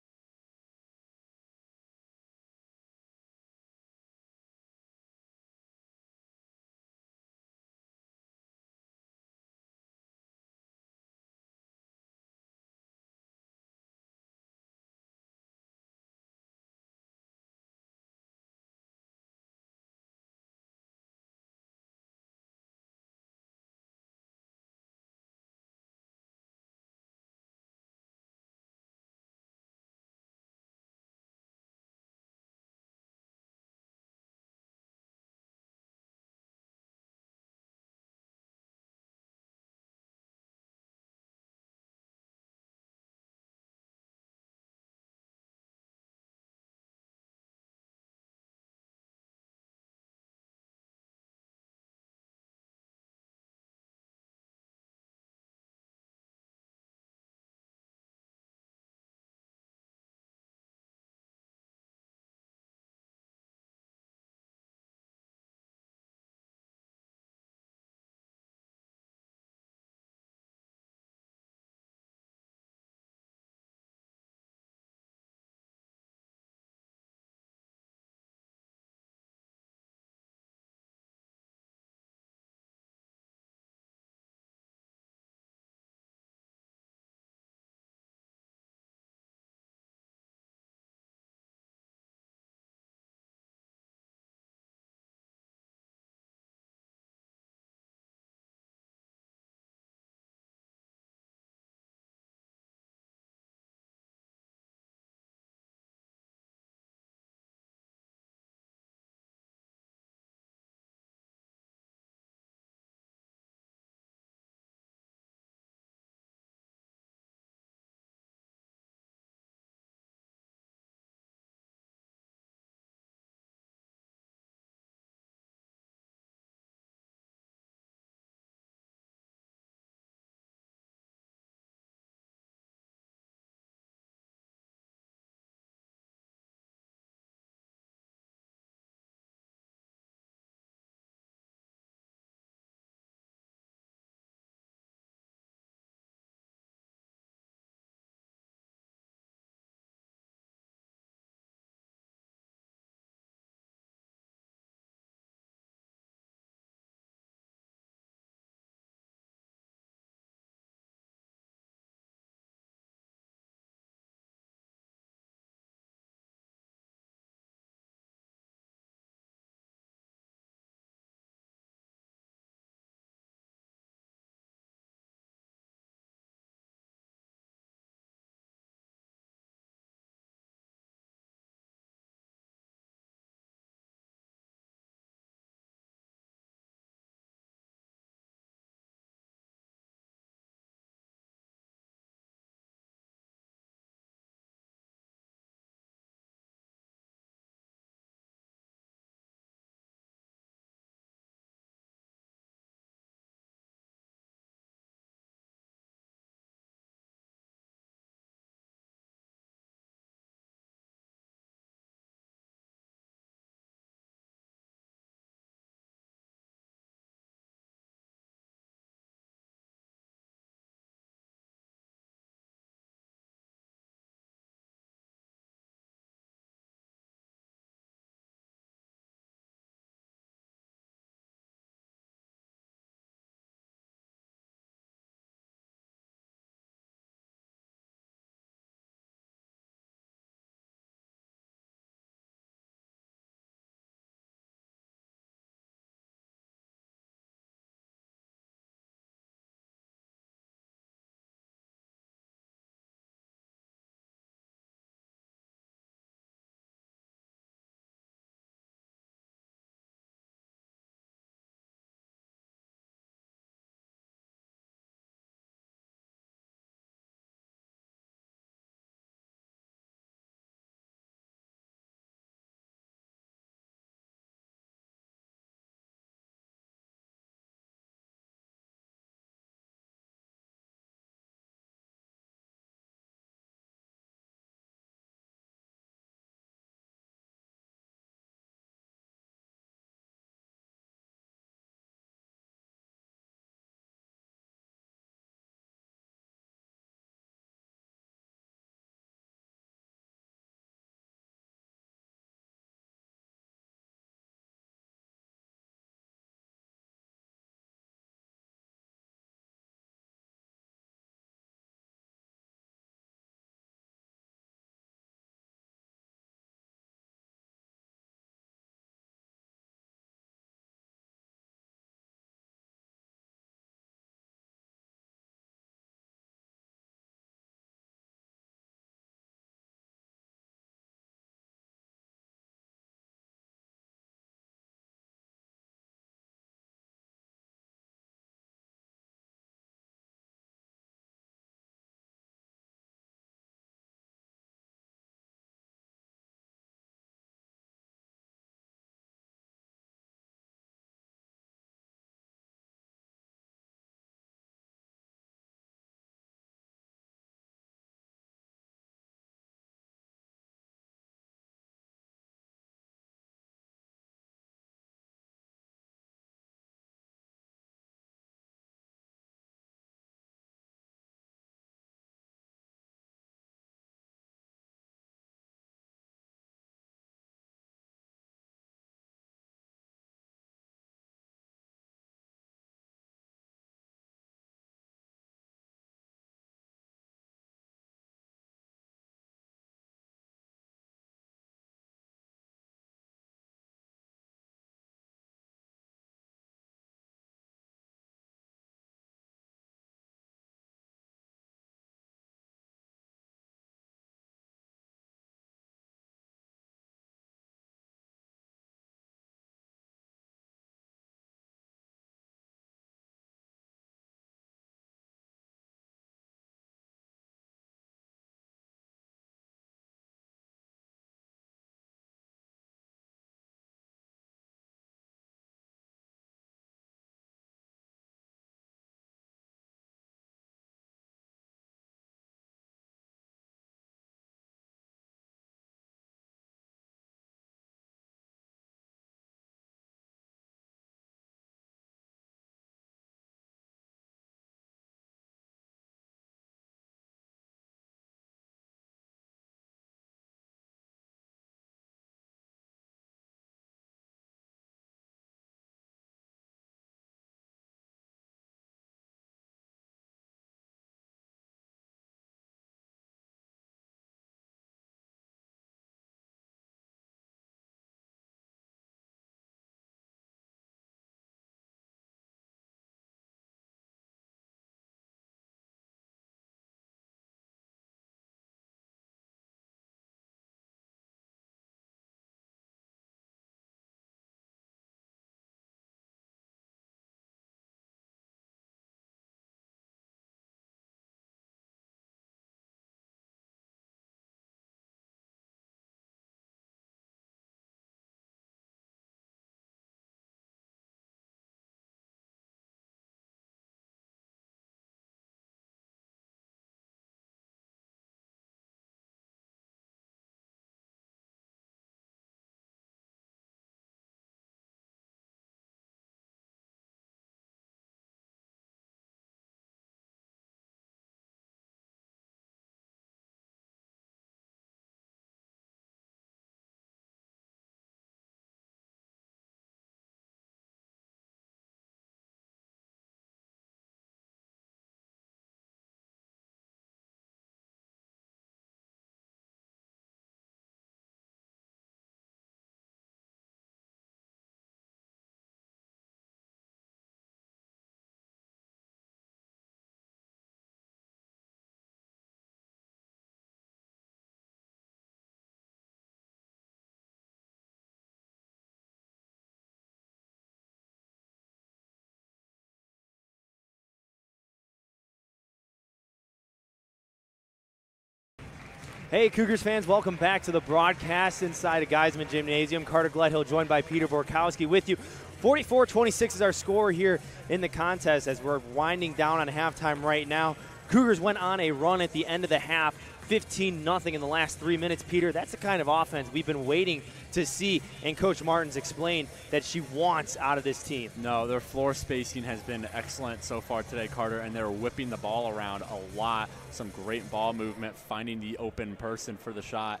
Hey, Cougars fans, welcome back to the broadcast inside of Geisman Gymnasium. Carter Gledhill joined by Peter Borkowski with you. 44-26 is our score here in the contest as we're winding down on halftime right now. Cougars went on a run at the end of the half, 15-0 in the last 3 minutes. Peter, that's the kind of offense we've been waiting to see, and Coach Martin's explained that she wants out of this team. No, their floor spacing has been excellent so far today, Carter, and they're whipping the ball around a lot. Some great ball movement, finding the open person for the shot.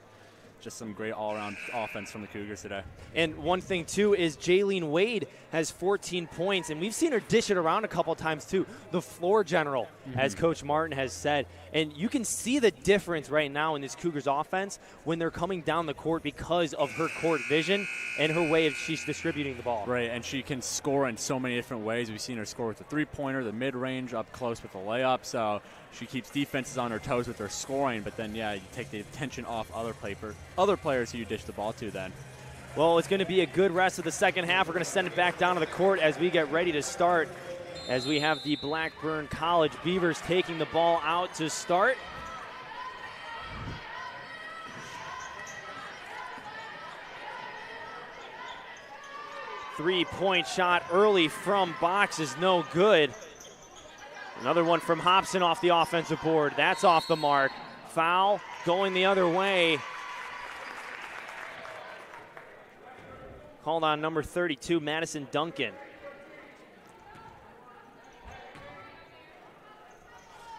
Just some great all-around offense from the Cougars today. And one thing, too, is Jaylene Wade has 14 points, and we've seen her dish it around a couple times, too. The floor general, as Coach Martin has said. And you can see the difference right now in this Cougars offense when they're coming down the court because of her court vision and her way of she's distributing the ball. Right, and she can score in so many different ways. We've seen her score with the three-pointer, the mid-range, up close with the layup. So she keeps defenses on her toes with her scoring, but then, yeah, you take the attention off other players who you dish the ball to then. Well, it's going to be a good rest of the second half. We're going to send it back down to the court as we get ready to start, as we have the Blackburn College Beavers taking the ball out to start. Three-point shot early from box is no good. Another one from Hobson off the offensive board. That's off the mark. Foul going the other way. Called on number 32, Madison Duncan.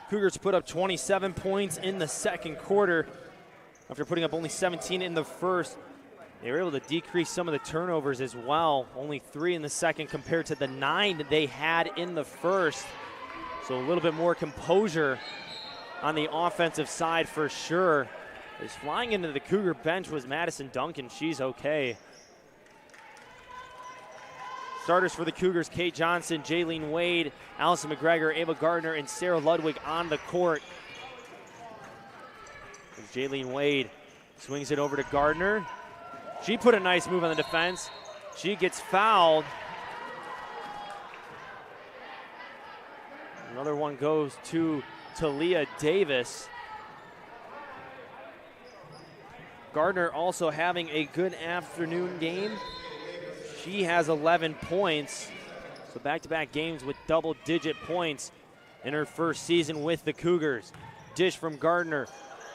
Cougars put up 27 points in the second quarter after putting up only 17 in the first. They were able to decrease some of the turnovers as well. Only 3 in the second compared to the 9 that they had in the first. So a little bit more composure on the offensive side for sure. As flying into the Cougar bench was Madison Duncan. She's okay. Starters for the Cougars, Kate Johnson, Jaylene Wade, Allison McGregor, Ava Gardner, and Sarah Ludwig on the court. As Jaylene Wade swings it over to Gardner. She put a nice move on the defense. She gets fouled. Another one goes to Talia Davis. Gardner also having a good afternoon game. She has 11 points, so back-to-back games with double-digit points in her first season with the Cougars. Dish from Gardner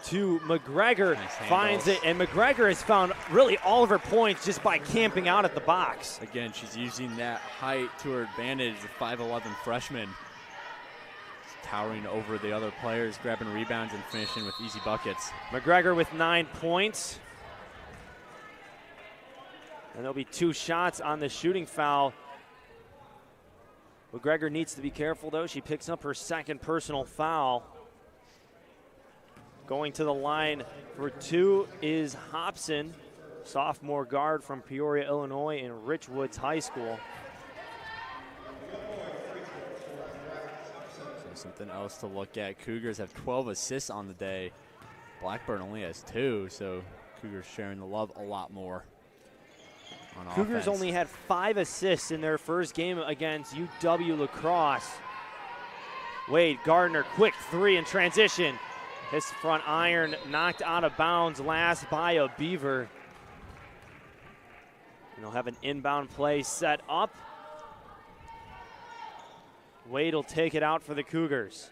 to McGregor, nice finds it, and McGregor has found really all of her points just by camping out at the box. Again, she's using that height to her advantage, the 5'11 freshman. She's towering over the other players, grabbing rebounds and finishing with easy buckets. McGregor with 9 points. And there'll be 2 shots on the shooting foul. McGregor needs to be careful, though. She picks up her second personal foul. Going to the line for 2 is Hobson, sophomore guard from Peoria, Illinois, in Richwoods High School. So something else to look at. Cougars have 12 assists on the day. Blackburn only has 2, so Cougars sharing the love a lot more. Cougars only had 5 assists in their first game against UW La Crosse. Wade, Gardner, quick 3 in transition. His front iron knocked out of bounds last by a Beaver. And they'll have an inbound play set up. Wade will take it out for the Cougars.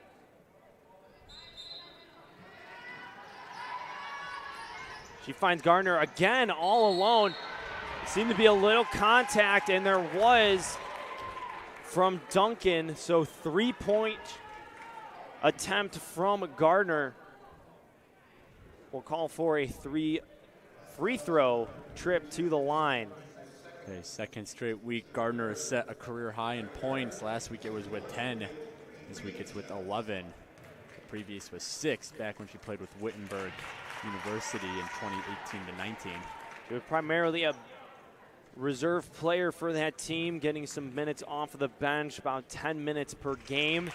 She finds Gardner again all alone. Seemed to be a little contact, and there was from Duncan. So 3-point attempt from Gardner. We'll call for a free throw trip to the line. Okay, second straight week, Gardner has set a career high in points. Last week it was with 10. This week it's with 11. The previous was 6 back when she played with Wittenberg University in 2018 to 19. She was primarily a reserve player for that team, getting some minutes off of the bench, about 10 minutes per game.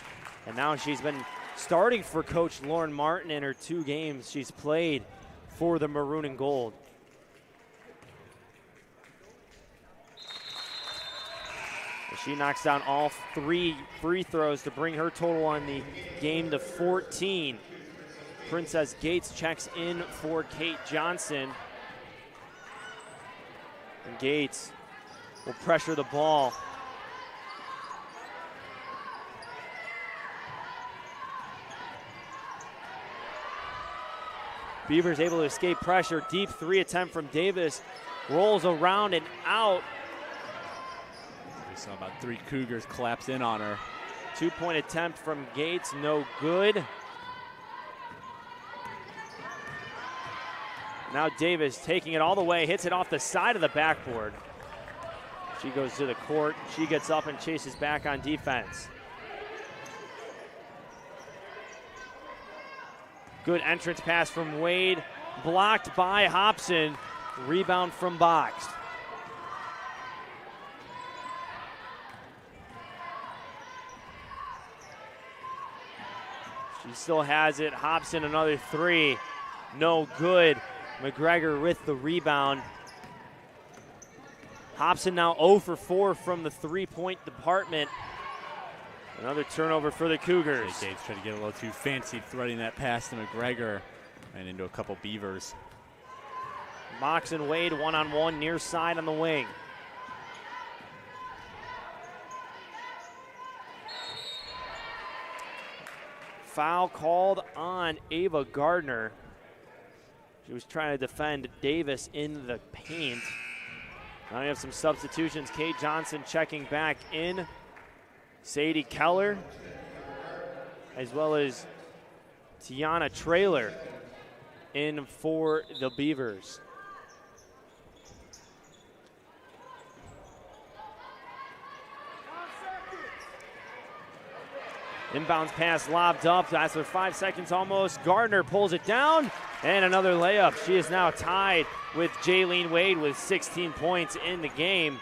And now she's been starting for Coach Lauren Martin in her 2 games she's played for the Maroon and Gold. She knocks down all 3 free throws to bring her total on the game to 14. Princess Gates checks in for Kate Johnson. And Gates will pressure the ball. Beavers able to escape pressure. Deep three attempt from Davis. Rolls around and out. We saw about 3 Cougars collapse in on her. 2-point attempt from Gates, no good. Now Davis taking it all the way, hits it off the side of the backboard. She goes to the court. She gets up and chases back on defense. Good entrance pass from Wade, blocked by Hobson. Rebound from Box. She still has it. Hobson another 3. No good. McGregor with the rebound. Hobson now 0 for 4 from the 3-point department. Another turnover for the Cougars. Gates tried to get a little too fancy threading that pass to McGregor and into a couple Beavers. Mox and Wade one-on-one near side on the wing. Foul called on Ava Gardner. She was trying to defend Davis in the paint. Now we have some substitutions. Kate Johnson checking back in. Sadie Keller, as well as Tiana Traylor in for the Beavers. Inbounds pass lobbed up. That's with 5 seconds almost. Gardner pulls it down, and another layup. She is now tied with Jaylene Wade with 16 points in the game.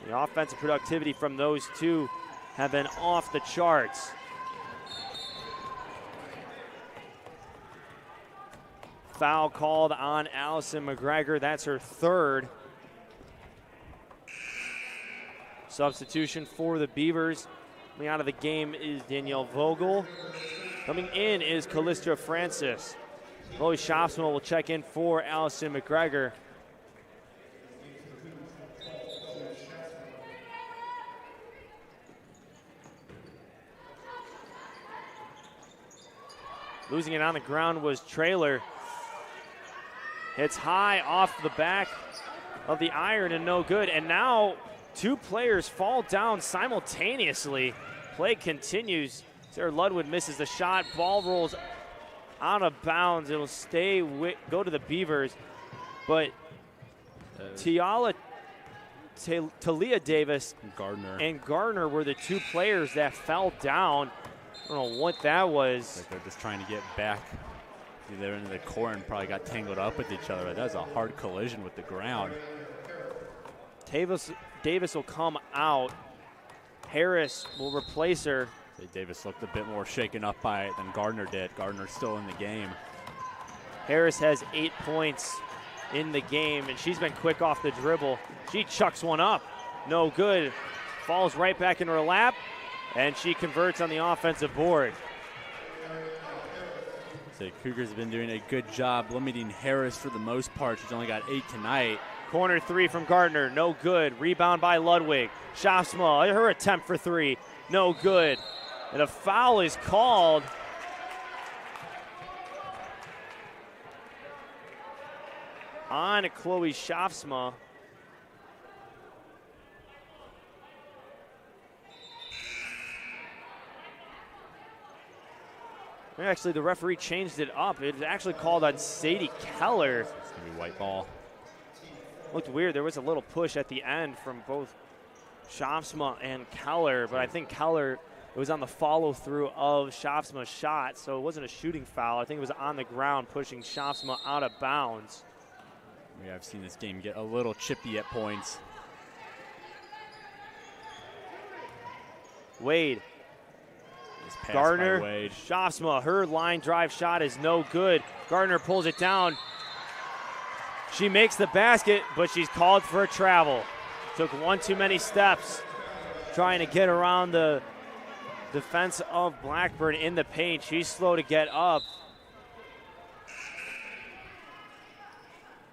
The offensive productivity from those two have been off the charts. Foul called on Allison McGregor. That's her 3rd. Substitution for the Beavers. Coming out of the game is Danielle Vogel. Coming in is Callistra Francis. Chloe Shopsma will check in for Allison McGregor. Losing it on the ground was Traylor. Hits high off the back of the iron and no good. And now 2 players fall down simultaneously. Play continues. Sarah Ludwood misses the shot. Ball rolls out of bounds. It'll go to the Beavers. But Talia Davis and Gardner were the 2 players that fell down. I don't know what that was. Like they're just trying to get back either into the court and probably got tangled up with each other. That was a hard collision with the ground. Davis will come out. Harris will replace her. Davis looked a bit more shaken up by it than Gardner did. Gardner's still in the game. Harris has 8 points in the game, and she's been quick off the dribble. She chucks one up. No good. Falls right back into her lap, and she converts on the offensive board. So Cougars have been doing a good job limiting Harris for the most part. She's only got 8 tonight. Corner 3 from Gardner, no good. Rebound by Ludwig. Shopsma, her attempt for 3, no good. And a foul is called. On Chloe Shopsma. Actually, the referee changed it up. It was actually called on Sadie Keller. It's going to be white ball. Looked weird. There was a little push at the end from both Shopsma and Keller, but I think Keller, it was on the follow-through of Shopsma's shot, so it wasn't a shooting foul. I think it was on the ground pushing Shopsma out of bounds. Yeah, I've seen this game get a little chippy at points. Wade. Gardner, Shopsma, her line drive shot is no good. Gardner pulls it down. She makes the basket, but she's called for a travel. Took one too many steps trying to get around the defense of Blackburn in the paint. She's slow to get up.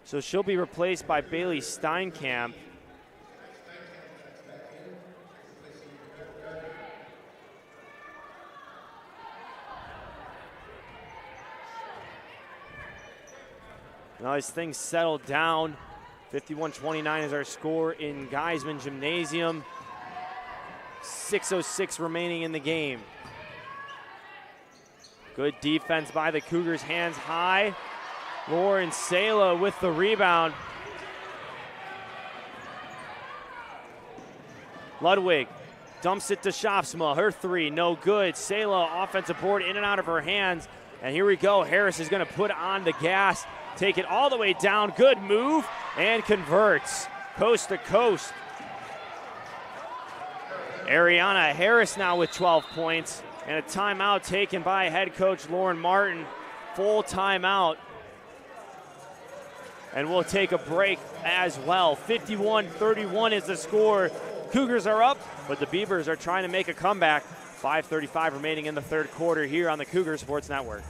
So she'll be replaced by Bayley Steinkamp. Now as things settle down, 51-29 is our score in Geisman Gymnasium. 6:06 remaining in the game. Good defense by the Cougars, hands high. Lauren Sala with the rebound. Ludwig dumps it to Shopsma, her three, no good. Sala, offensive board in and out of her hands. And here we go, Harris is gonna put on the gas, take it all the way down, good move, and converts, coast to coast. Ariana Harris now with 12 points, and a timeout taken by head coach Lauren Martin. Full timeout. And we'll take a break as well. 51-31 is the score. Cougars are up, but the Beavers are trying to make a comeback. 5:35 remaining in the third quarter here on the Cougar Sports Network.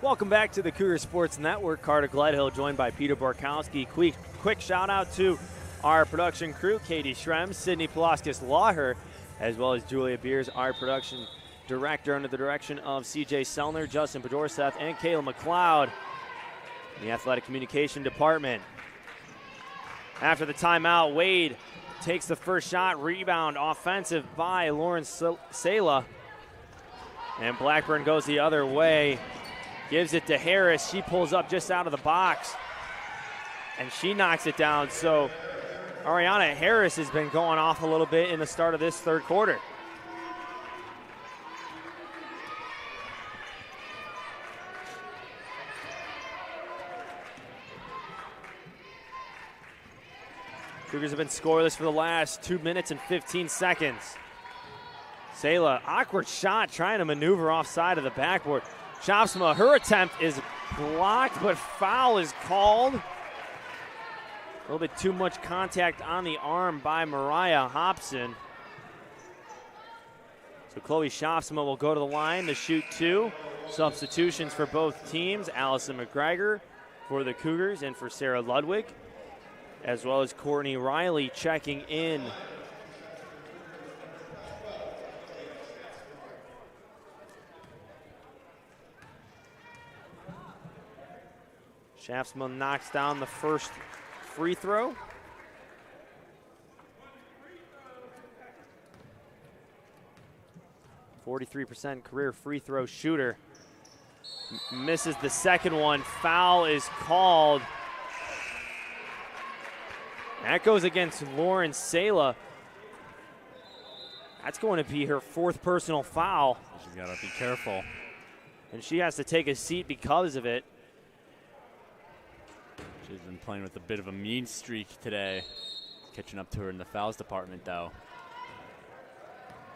Welcome back to the Cougar Sports Network. Carter Gledhill joined by Peter Borkowski. Quick shout out to our production crew, Katie Schrems, Sydney Palaskis-Laher, as well as Julia Beers, our production director, under the direction of CJ Sellner, Justin Podorseth, and Kayla McLeod in the athletic communication department. After the timeout, Wade takes the first shot, rebound offensive by Lauren Sala, and Blackburn goes the other way. Gives it to Harris. She pulls up just out of the box, and she knocks it down. So Ariana Harris has been going off a little bit in the start of this third quarter. Cougars have been scoreless for the last 2 minutes and 15 seconds. Sala, awkward shot, trying to maneuver offside of the backboard. Shopsma, her attempt is blocked, but foul is called. A little bit too much contact on the arm by Mariah Hobson. So Chloe Shopsma will go to the line to shoot two. Substitutions for both teams. Allison McGregor for the Cougars and for Sarah Ludwig, as well as Courtney Riley checking in. Shaftsman knocks down the first free throw. .43% career free throw shooter. Misses the second one. Foul is called. That goes against Lauren Sala. That's going to be her fourth personal foul. She's got to be careful. And she has to take a seat because of it. She's been playing with a bit of a mean streak today. Catching up to her in the fouls department, though.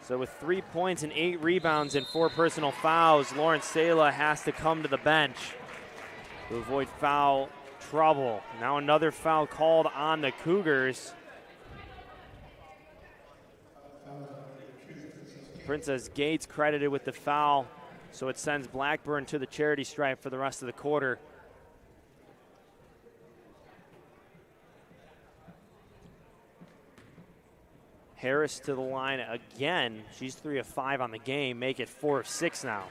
So with 3 points and 8 rebounds and 4 personal fouls, Lauren Sala has to come to the bench to avoid foul trouble. Now another foul called on the Cougars. Princess Gates credited with the foul So it sends Blackburn to the charity stripe for the rest of the quarter. Harris to the line again. She's 3 of 5 on the game. Make it 4 of 6 now.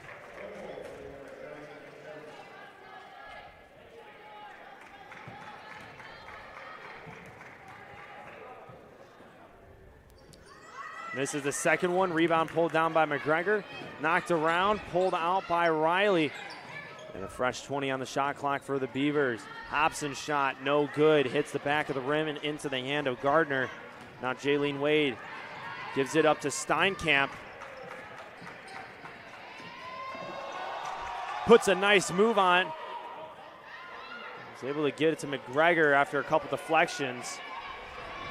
This is the second one. Rebound pulled down by McGregor. Knocked around, pulled out by Riley. And a fresh 20 on the shot clock for the Beavers. Hobson shot, no good. Hits the back of the rim and into the hand of Gardner. Now Jaylene Wade gives it up to Steinkamp. Puts a nice move on. He's able to get it to McGregor after a couple deflections.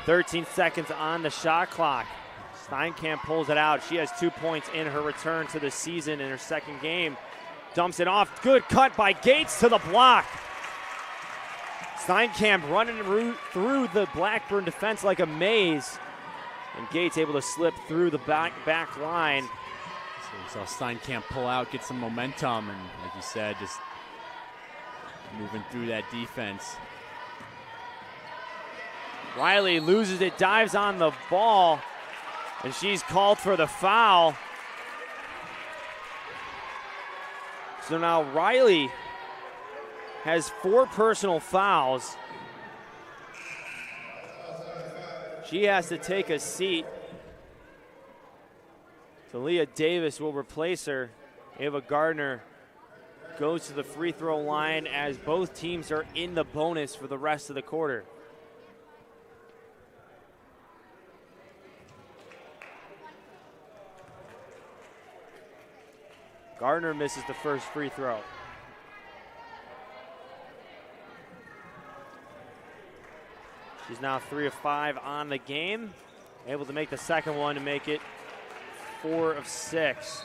13 seconds on the shot clock. Steinkamp pulls it out. She has 2 points in her return to the season in her second game. Dumps it off. Good cut by Gates to the block. Steinkamp running through the Blackburn defense like a maze. And Gates able to slip through the back line. So we saw Steinkamp pull out, get some momentum, and like you said, just moving through that defense. Riley loses it, dives on the ball. And she's called for the foul. So now Riley has 4 personal fouls. She has to take a seat. So Leah Davis will replace her. Ava Gardner goes to the free throw line as both teams are in the bonus for the rest of the quarter. Gardner misses the first free throw. She's now 3 of 5 on the game. Able to make the second one to make it 4 of 6.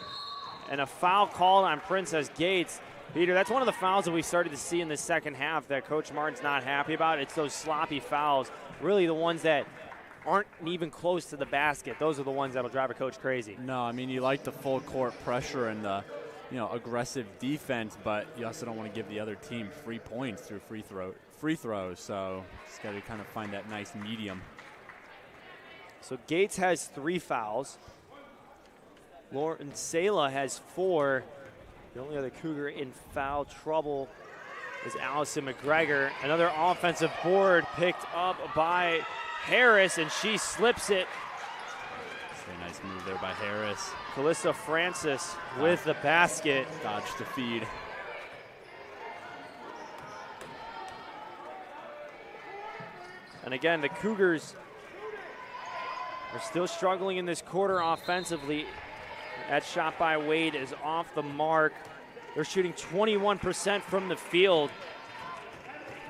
And a foul called on Princess Gates. Peter, that's one of the fouls that we started to see in the second half that Coach Martin's not happy about. It's those sloppy fouls, really the ones that aren't even close to the basket. Those are the ones that will drive a coach crazy. No, I mean, you like the full court pressure and the aggressive defense, but you also don't want to give the other team free points through free throws. So just got to kind of find that nice medium. So Gates has 3 fouls. Lauren Sala has 4. The only other Cougar in foul trouble is Allison McGregor. Another offensive board picked up by Harris, and she slips it. A nice move there by Harris. Calista Francis with the basket. Dodged the feed. And again, the Cougars are still struggling in this quarter offensively. That shot by Wade is off the mark. They're shooting 21% from the field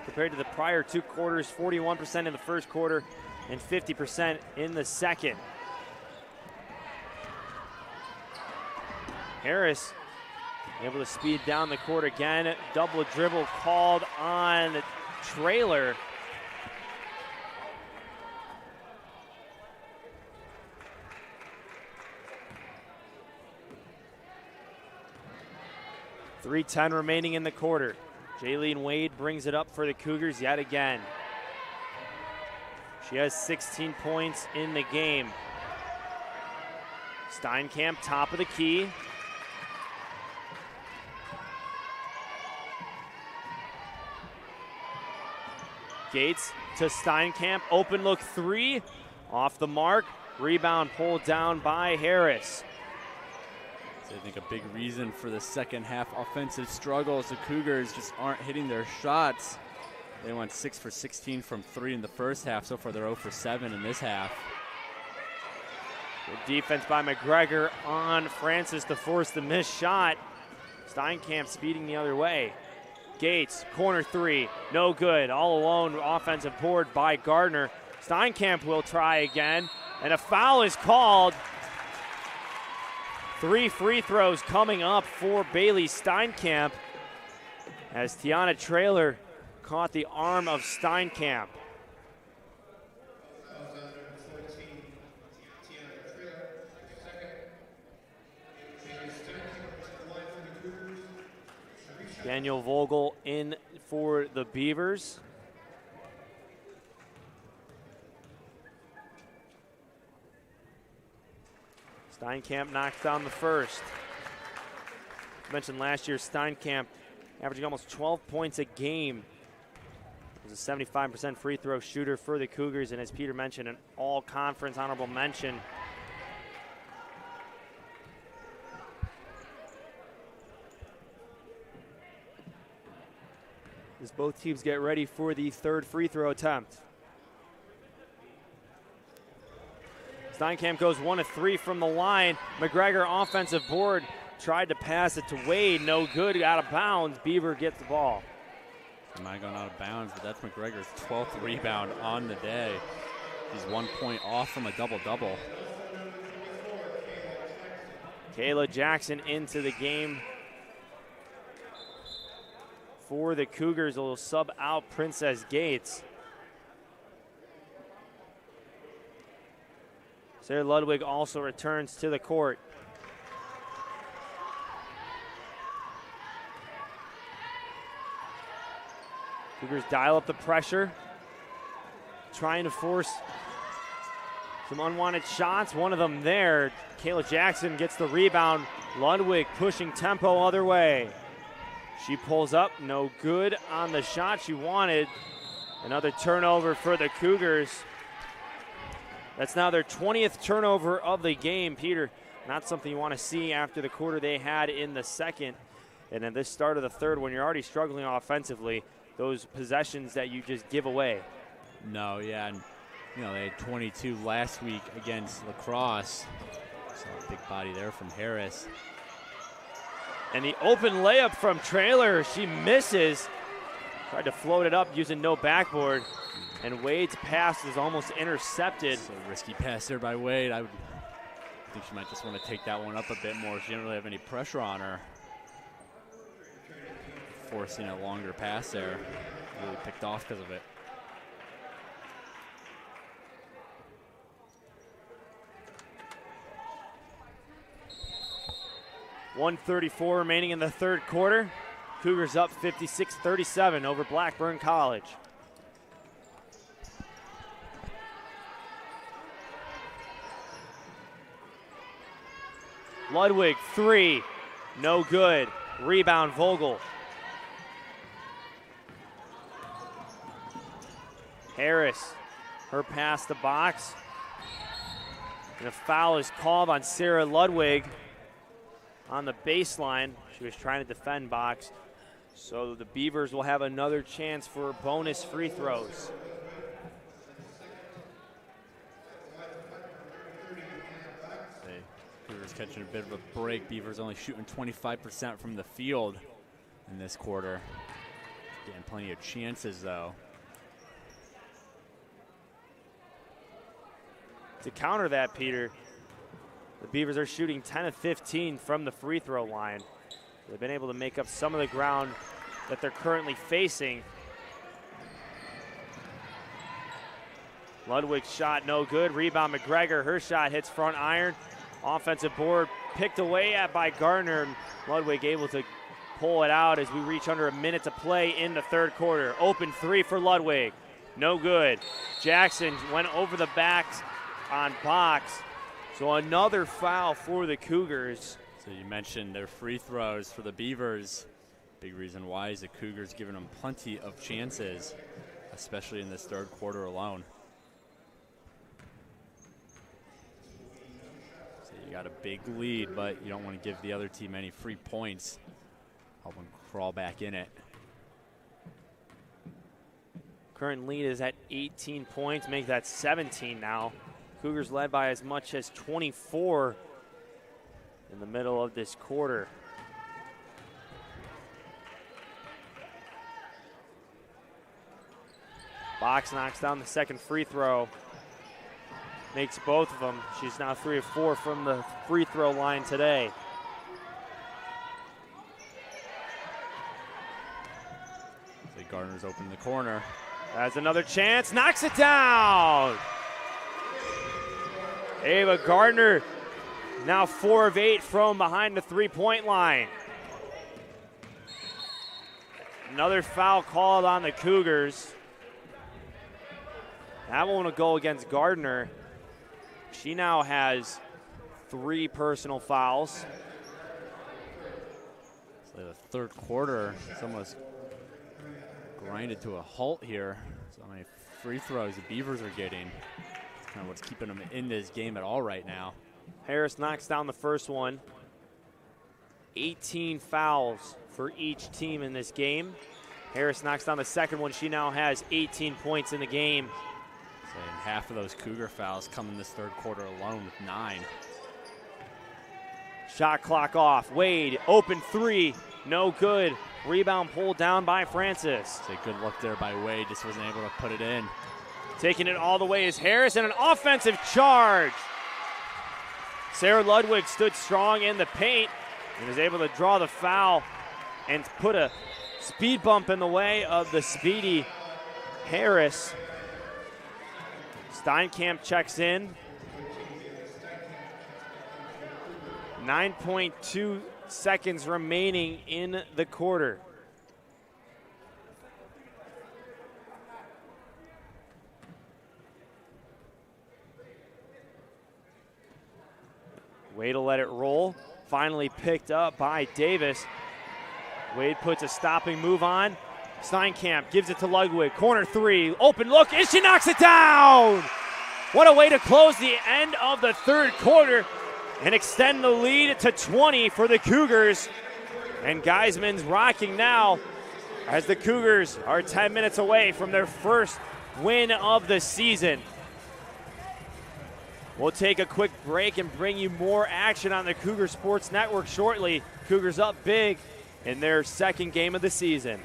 compared to the prior 2 quarters, 41% in the first quarter and 50% in the second. Harris able to speed down the court again. Double dribble called on Trailer. .310 remaining in the quarter. Jaylene Wade brings it up for the Cougars yet again. She has 16 points in the game. Steinkamp, top of the key. Gates to Steinkamp, open look 3, off the mark. Rebound pulled down by Harris. I think a big reason for the second half offensive struggles, the Cougars just aren't hitting their shots. They went 6 for 16 from 3 in the first half. So far they're 0 for 7 in this half. Good defense by McGregor on Francis to force the missed shot. Steinkamp speeding the other way. Gates, corner 3, no good. All alone, offensive board by Gardner. Steinkamp will try again, and a foul is called. 3 free throws coming up for Bayley Steinkamp as Tiana Trailer caught the arm of Steinkamp. Daniel Vogel in for the Beavers. Steinkamp knocks down the first. I mentioned last year Steinkamp averaging almost 12 points a game. He was a 75% free throw shooter for the Cougars, and as Peter mentioned, an all-conference honorable mention. As both teams get ready for the third free throw attempt. Steinkamp goes 1 of 3 from the line. McGregor offensive board, tried to pass it to Wade, no good, out of bounds. Beaver gets the ball. Might going out of bounds, but that's McGregor's 12th rebound on the day. He's 1 point off from a double-double. Kayla Jackson into the game for the Cougars. Will sub out Princess Gates. Sarah Ludwig also returns to the court. Cougars dial up the pressure, trying to force some unwanted shots. One of them there. Kayla Jackson gets the rebound. Ludwig pushing tempo other way. She pulls up, no good on the shot she wanted. Another turnover for the Cougars. That's now their 20th turnover of the game. Peter, not something you want to see after the quarter they had in the second. And at this start of the third, when you're already struggling offensively, those possessions that you just give away. No, yeah, and they had 22 last week against La Crosse. Saw a big body there from Harris. And the open layup from Traylor, she misses. Tried to float it up using no backboard. And Wade's pass is almost intercepted. So risky pass there by Wade. I think she might just want to take that one up a bit more. She didn't really have any pressure on her. Forcing a longer pass there. Really picked off because of it. .134 remaining in the third quarter. Cougars up 56-37 over Blackburn College. Ludwig, 3, no good. Rebound, Vogel. Harris, her pass the box. And a foul is called on Sarah Ludwig on the baseline. She was trying to defend box. So the Beavers will have another chance for bonus free throws. Beavers catching a bit of a break. Beavers only shooting 25% from the field in this quarter. Getting plenty of chances though. To counter that, Peter, the Beavers are shooting 10 of 15 from the free throw line. They've been able to make up some of the ground that they're currently facing. Ludwig's shot no good. Rebound McGregor. Her shot hits front iron. Offensive board picked away at by Gardner. Ludwig able to pull it out as we reach under a minute to play in the third quarter. Open 3 for Ludwig. No good. Jackson went over the backs on box. So another foul for the Cougars. So you mentioned their free throws for the Beavers. Big reason why is the Cougars giving them plenty of chances, especially in this third quarter alone. So you got a big lead, but you don't want to give the other team any free points. Help them crawl back in it. Current lead is at 18 points, make that 17 now. Cougars led by as much as 24 in the middle of this quarter. Box knocks down the second free throw. Makes both of them. She's now 3 of 4 from the free throw line today. So Gardner's open in the corner. Has another chance, knocks it down. Ava Gardner now 4 of 8 from behind the 3-point line. Another foul called on the Cougars. That one will go against Gardner. She now has 3 personal fouls. So the third quarter is almost grinded to a halt here. So many free throws the Beavers are getting. It's kind of what's keeping them in this game at all right now. Harris knocks down the first one. 18 fouls for each team in this game. Harris knocks down the second one. She now has 18 points in the game. So half of those Cougar fouls come in this third quarter alone with 9. Shot clock off. Wade, open 3, no good. Rebound pulled down by Francis. It's a good look there by Wade, just wasn't able to put it in. Taking it all the way is Harris, and an offensive charge. Sarah Ludwig stood strong in the paint and was able to draw the foul and put a speed bump in the way of the speedy Harris. Steinkamp checks in. 9.2 seconds remaining in the quarter. Way to let it roll. Finally picked up by Davis. Wade puts a stopping move on. Steinkamp gives it to Ludwig. Corner 3, open look, and she knocks it down! What a way to close the end of the third quarter and extend the lead to 20 for the Cougars. And Geisman's rocking now as the Cougars are 10 minutes away from their first win of the season. We'll take a quick break and bring you more action on the Cougar Sports Network shortly. Cougars up big in their second game of the season.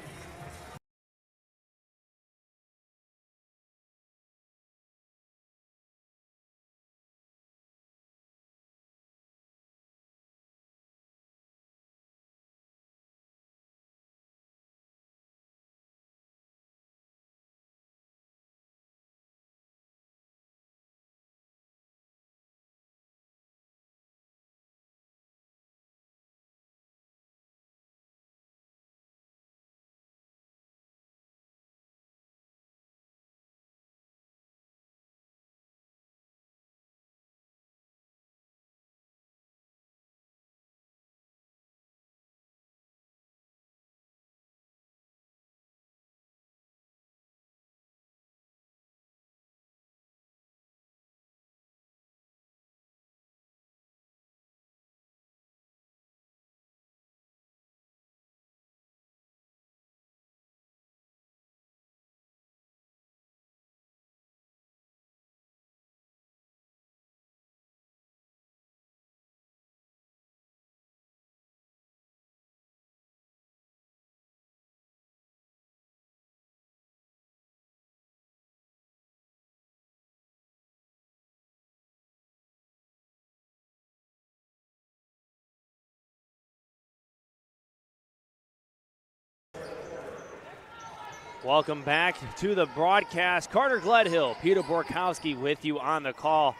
Welcome back to the broadcast. Carter Gledhill, Peter Borkowski with you on the call.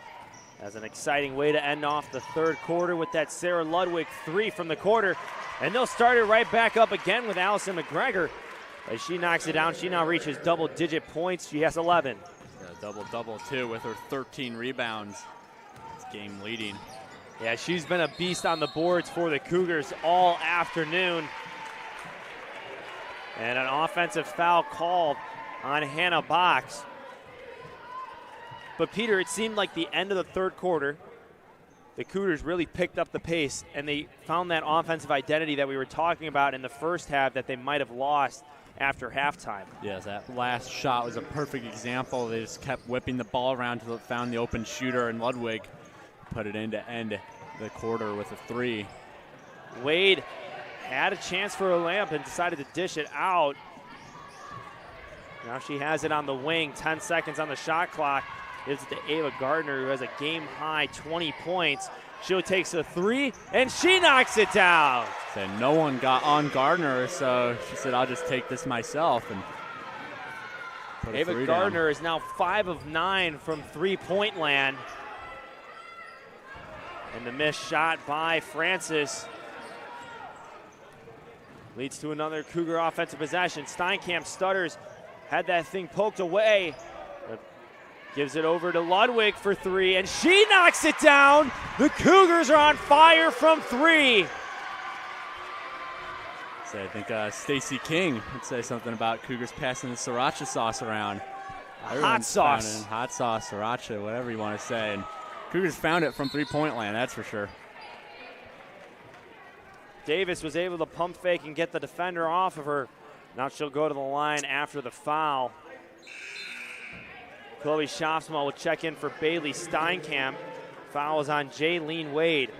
As an exciting way to end off the third quarter with that Sarah Ludwig 3 from the quarter. And they'll start it right back up again with Allison McGregor. As she knocks it down, she now reaches double-digit points. She has 11. Double-double, too, with her 13 rebounds. It's game leading. Yeah, she's been a beast on the boards for the Cougars all afternoon. And an offensive foul called on Hannah Box. But Peter, it seemed like the end of the third quarter, the Cougars really picked up the pace and they found that offensive identity that we were talking about in the first half that they might have lost after halftime. Yes, that last shot was a perfect example. They just kept whipping the ball around until it found the open shooter, and Ludwig put it in to end the quarter with a 3. Wade had a chance for a layup and decided to dish it out. Now she has it on the wing, 10 seconds on the shot clock. Gives it to Ava Gardner, who has a game-high 20 points. She takes a 3, and she knocks it down. So no one got on Gardner, so she said, I'll just take this myself. And put Ava Gardner is now 5 of 9 from three-point land. And the missed shot by Francis Leads to another Cougar offensive possession. Steinkamp stutters, had that thing poked away. Gives it over to Ludwig for three, and she knocks it down. The Cougars are on fire from three. So I think Stacey King would say something about Cougars passing the sriracha sauce around. Hot sauce. Hot sauce, sriracha, whatever you want to say. And Cougars found it from three-point land, that's for sure. Davis was able to pump fake and get the defender off of her. Now she'll go to the line after the foul. Chloe Schaafsma will check in for Bayley Steinkamp. Foul is on Jaylene Wade.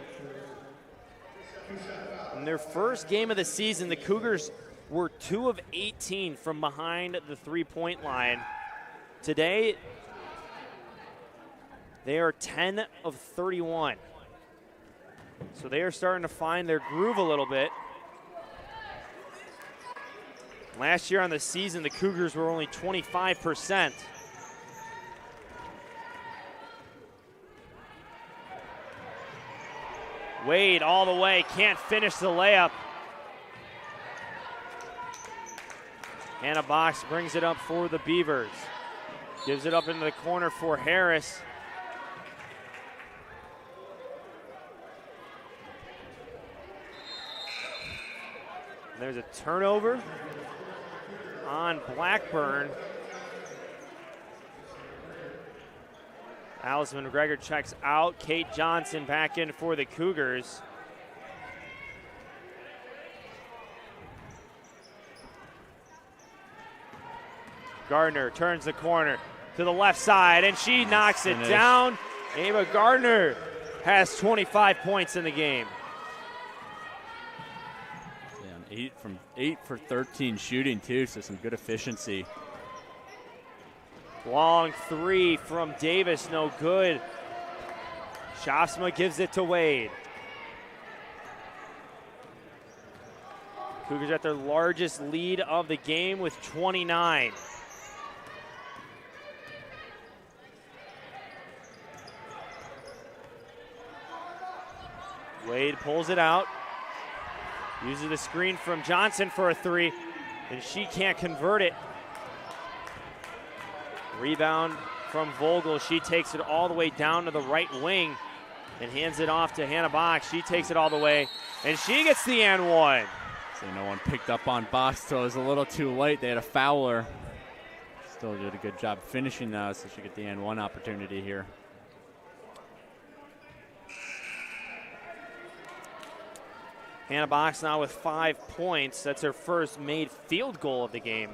In their first game of the season, the Cougars were 2 of 18 from behind the three-point line. Today, they are 10 of 31. So they are starting to find their groove a little bit. Last year on the season, the Cougars were only 25%. Wade all the way, can't finish the layup. Hannah Box brings it up for the Beavers. Gives it up into the corner for Harris. There's a turnover on Blackburn. Allison McGregor checks out. Kate Johnson back in for the Cougars. Gardner turns the corner to the left side, and she knocks it down. Ava Gardner has 25 points in the game. 8 for 13 shooting too, so some good efficiency. Long three from Davis, no good. Schaafsma gives it to Wade. Cougars at their largest lead of the game with 29. Wade pulls it out. Uses the screen from Johnson for a three, and she can't convert it. Rebound from Vogel. She takes it all the way down to the right wing and hands it off to Hannah Box. She takes it all the way, and she gets the and one. So no one picked up on Box till it was a little too late. They had a fouler. Still did a good job finishing though, so she get the and one opportunity here. Hannah Box now with 5 points. That's her first made field goal of the game.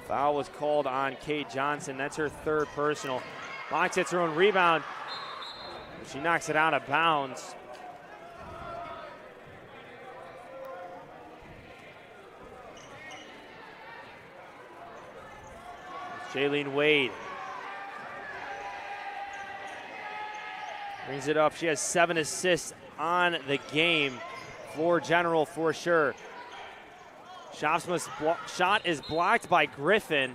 Foul was called on Kate Johnson. That's her third personal. Box hits her own rebound. She knocks it out of bounds. Jaylene Wade brings it up. She has 7 assists on the game. Floor general for sure. Schaafsma's shot is blocked by Griffin.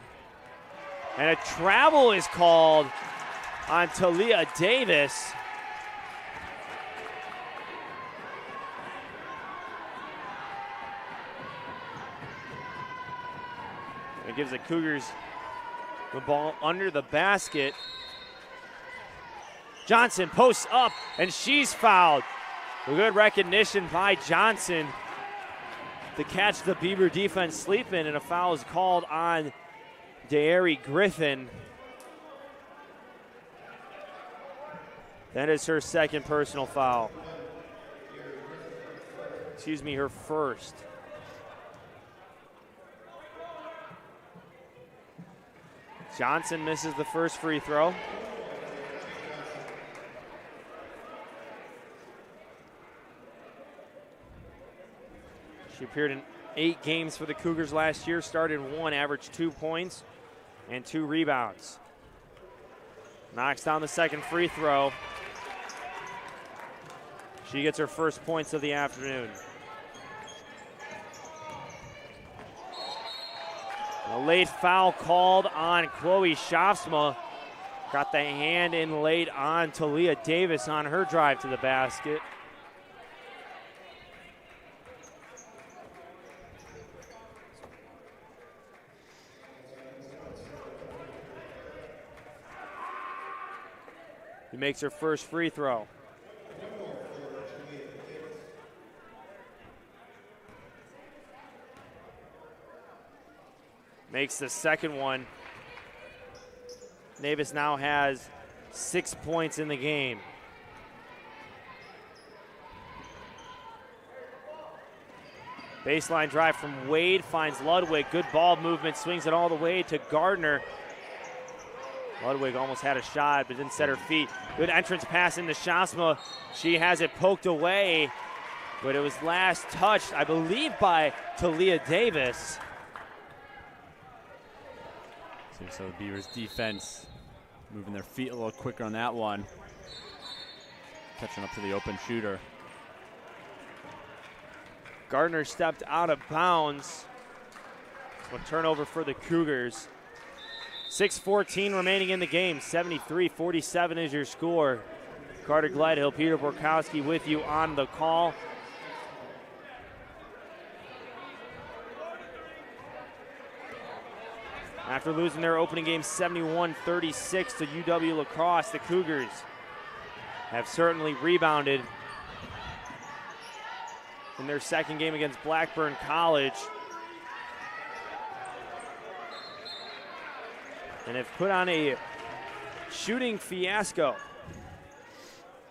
And a travel is called on Talia Davis. It gives the Cougars the ball under the basket. Johnson posts up, and she's fouled. A good recognition by Johnson to catch the Beaver defense sleeping, and a foul is called on De'Ari Griffin. That is her second personal foul. Excuse me, her first. Johnson misses the first free throw. She appeared in 8 games for the Cougars last year, started 1, averaged 2 points and 2 rebounds. Knocks down the second free throw. She gets her first points of the afternoon. A late foul called on Chloe Schaafsma. Got the hand in late on Talia Davis on her drive to the basket. He makes her first free throw. Makes the second one. Davis now has 6 points in the game. Baseline drive from Wade, finds Ludwig. Good ball movement, swings it all the way to Gardner. Ludwig almost had a shot, but didn't set her feet. Good entrance pass into Shasma. She has it poked away, but it was last touched, I believe, by Talia Davis. So the Beavers defense moving their feet a little quicker on that one. Catching up to the open shooter. Gardner stepped out of bounds. So a turnover for the Cougars. 6:14 remaining in the game. 73-47 is your score. Carter Gledhill, Peter Borkowski with you on the call. After losing their opening game 71-36 to UW La Crosse, the Cougars have certainly rebounded in their second game against Blackburn College and have put on a shooting fiasco.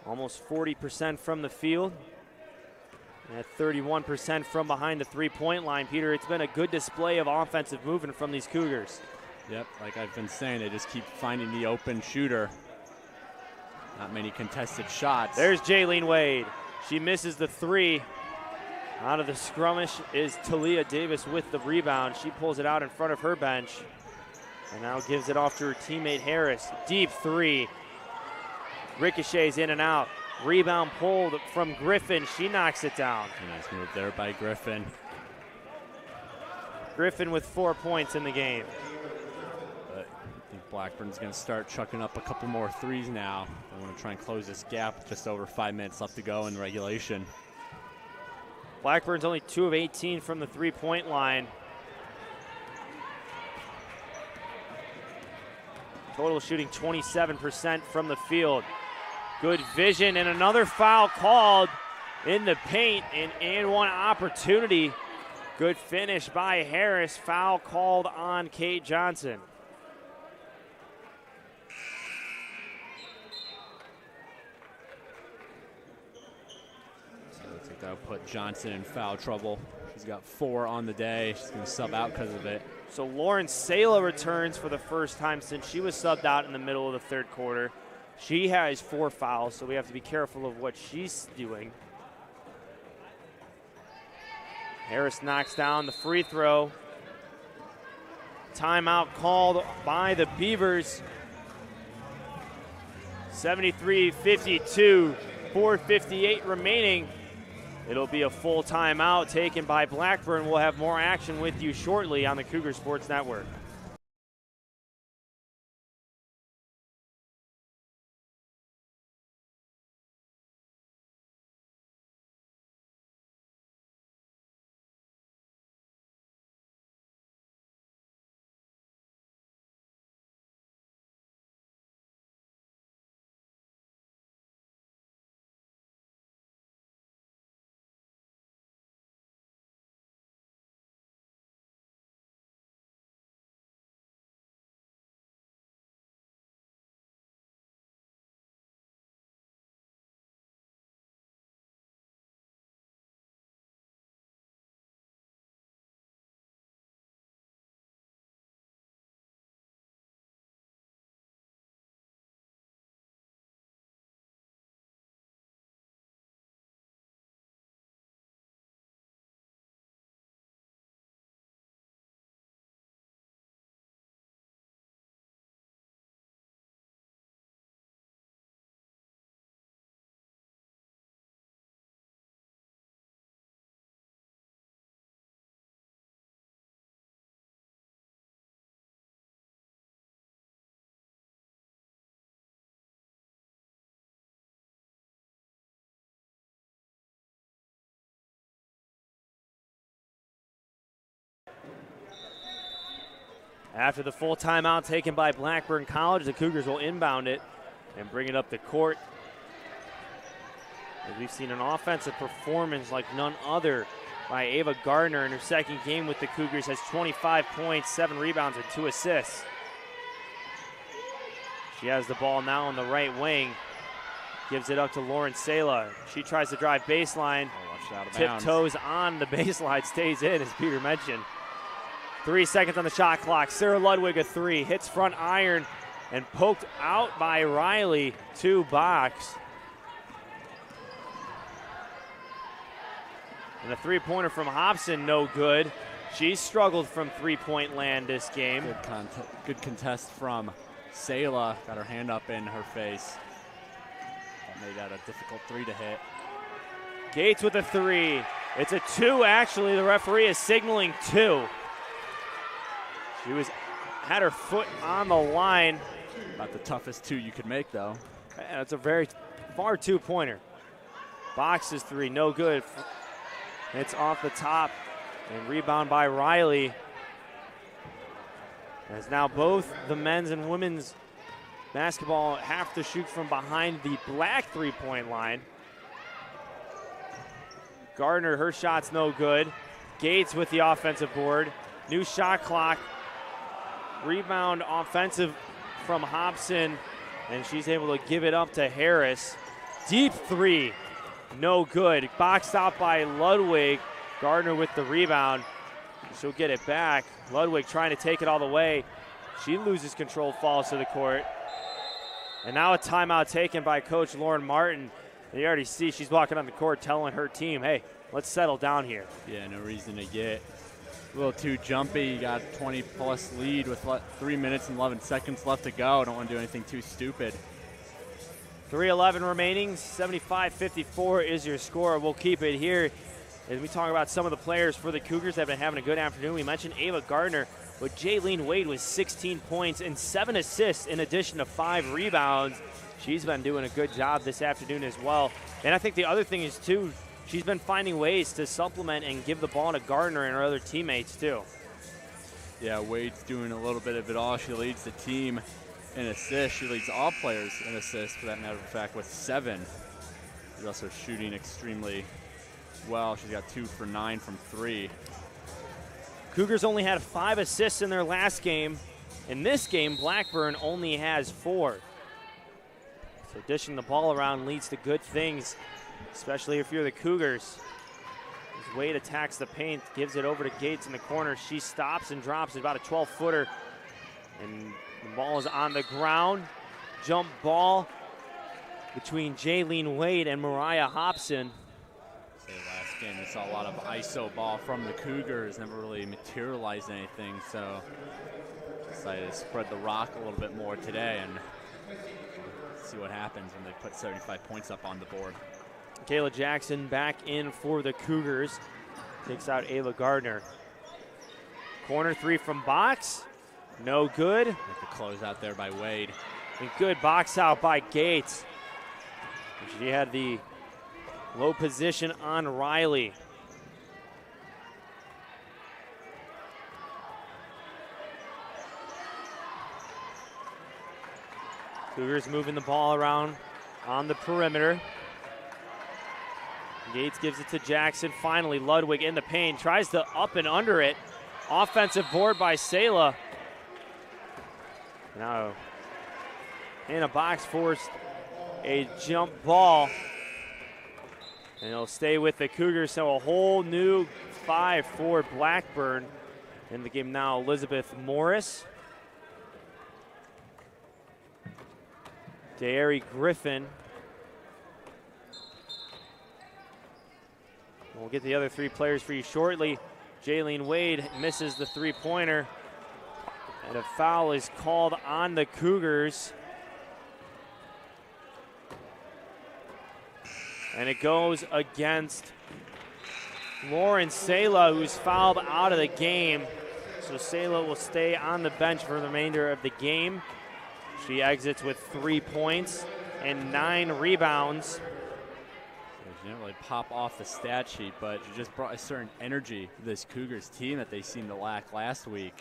Almost 40% from the field and at 31% from behind the three-point line. Peter, it's been a good display of offensive movement from these Cougars. Yep, like I've been saying, they just keep finding the open shooter. Not many contested shots. There's Jaylene Wade. She misses the three. Out of the scrummish is Talia Davis with the rebound. She pulls it out in front of her bench and now gives it off to her teammate Harris. Deep three. Ricochets in and out. Rebound pulled from Griffin. She knocks it down. Nice move there by Griffin. Griffin with 4 points in the game. But I think Blackburn's going to start chucking up a couple more threes now. They want to try and close this gap. Just over 5 minutes left to go in regulation. Blackburn's only 2 of 18 from the three-point line. Total shooting 27% from the field. Good vision and another foul called in the paint, and one opportunity. Good finish by Harris. Foul called on Kate Johnson. So it looks like that'll put Johnson in foul trouble. She's got 4 on the day. She's going to sub out because of it. So Lauren Sala returns for the first time since she was subbed out in the middle of the third quarter. She has 4 fouls, so we have to be careful of what she's doing. Harris knocks down the free throw. Timeout called by the Beavers. 73-52, 4:58 remaining. It'll be a full timeout taken by Blackburn. We'll have more action with you shortly on the Cougar Sports Network. After the full timeout taken by Blackburn College, the Cougars will inbound it and bring it up the court. As we've seen an offensive performance like none other by Ava Gardner in her second game with the Cougars, has 25 points, 7 rebounds, and 2 assists. She has the ball now on the right wing. Gives it up to Lauren Sala. She tries to drive baseline. Tiptoes on the baseline, stays in, as Peter mentioned. 3 seconds on the shot clock. Sarah Ludwig a 3. Hits front iron and poked out by Riley to box. And a 3-pointer from Hobson, no good. She's struggled from 3-point land this game. Good contest from Sala. Got her hand up in her face. That made that a difficult 3 to hit. Gates with a 3. It's a 2, actually. The referee is signaling 2. She had her foot on the line. Not the toughest 2 you could make, though. Yeah, it's a very far 2-pointer. Boxes 3, no good. It's off the top and rebound by Riley. As now both the men's and women's basketball have to shoot from behind the black 3-point line. Gardner, her shot's no good. Gates with the offensive board. New shot clock. Rebound offensive from Hobson, and she's able to give it up to Harris. Deep 3, no good. Boxed out by Ludwig. Gardner with the rebound. She'll get it back. Ludwig trying to take it all the way. She loses control, falls to the court. And now a timeout taken by Coach Lauren Martin. And you already see she's walking on the court telling her team, hey, let's settle down here. Yeah, no reason to get a little too jumpy. You got a 20-plus lead with 3 minutes and 11 seconds left to go. Don't want to do anything too stupid. 3:11 remaining, 75-54 is your score. We'll keep it here as we talk about some of the players for the Cougars that have been having a good afternoon. We mentioned Ava Gardner, but Jaylene Wade with 16 points and 7 assists in addition to 5 rebounds. She's been doing a good job this afternoon as well. And I think the other thing is, too, she's been finding ways to supplement and give the ball to Gardner and her other teammates, too. Yeah, Wade's doing a little bit of it all. She leads the team in assists. She leads all players in assists, for that matter of fact, with 7. She's also shooting extremely well. She's got 2 for 9 from 3. Cougars only had 5 assists in their last game. In this game, Blackburn only has 4. So dishing the ball around leads to good things, especially if you're the Cougars. As Wade attacks the paint, gives it over to Gates in the corner. She stops and drops it, about a 12-footer. And the ball is on the ground. Jump ball between Jaylene Wade and Mariah Hobson. Last game, we saw a lot of ISO ball from the Cougars, never really materialized anything, so decided to spread the rock a little bit more today and see what happens when they put 75 points up on the board. Kayla Jackson back in for the Cougars. Takes out Ava Gardner. Corner 3 from box. No good. Like the close out there by Wade. And good box out by Gates. She had the low position on Riley. Cougars moving the ball around on the perimeter. Gates gives it to Jackson. Finally, Ludwig in the paint. Tries to up and under it. Offensive board by Sala. Now, in a box forced a jump ball. And it'll stay with the Cougars, so a whole new 5 for Blackburn. In the game now, Elizabeth Morris. De'Ari Griffin. We'll get the other 3 players for you shortly. Jaylene Wade misses the 3-pointer. And a foul is called on the Cougars. And it goes against Lauren Sala, who's fouled out of the game. So Sala will stay on the bench for the remainder of the game. She exits with 3 points and 9 rebounds. She didn't really pop off the stat sheet, but she just brought a certain energy to this Cougars team that they seemed to lack last week.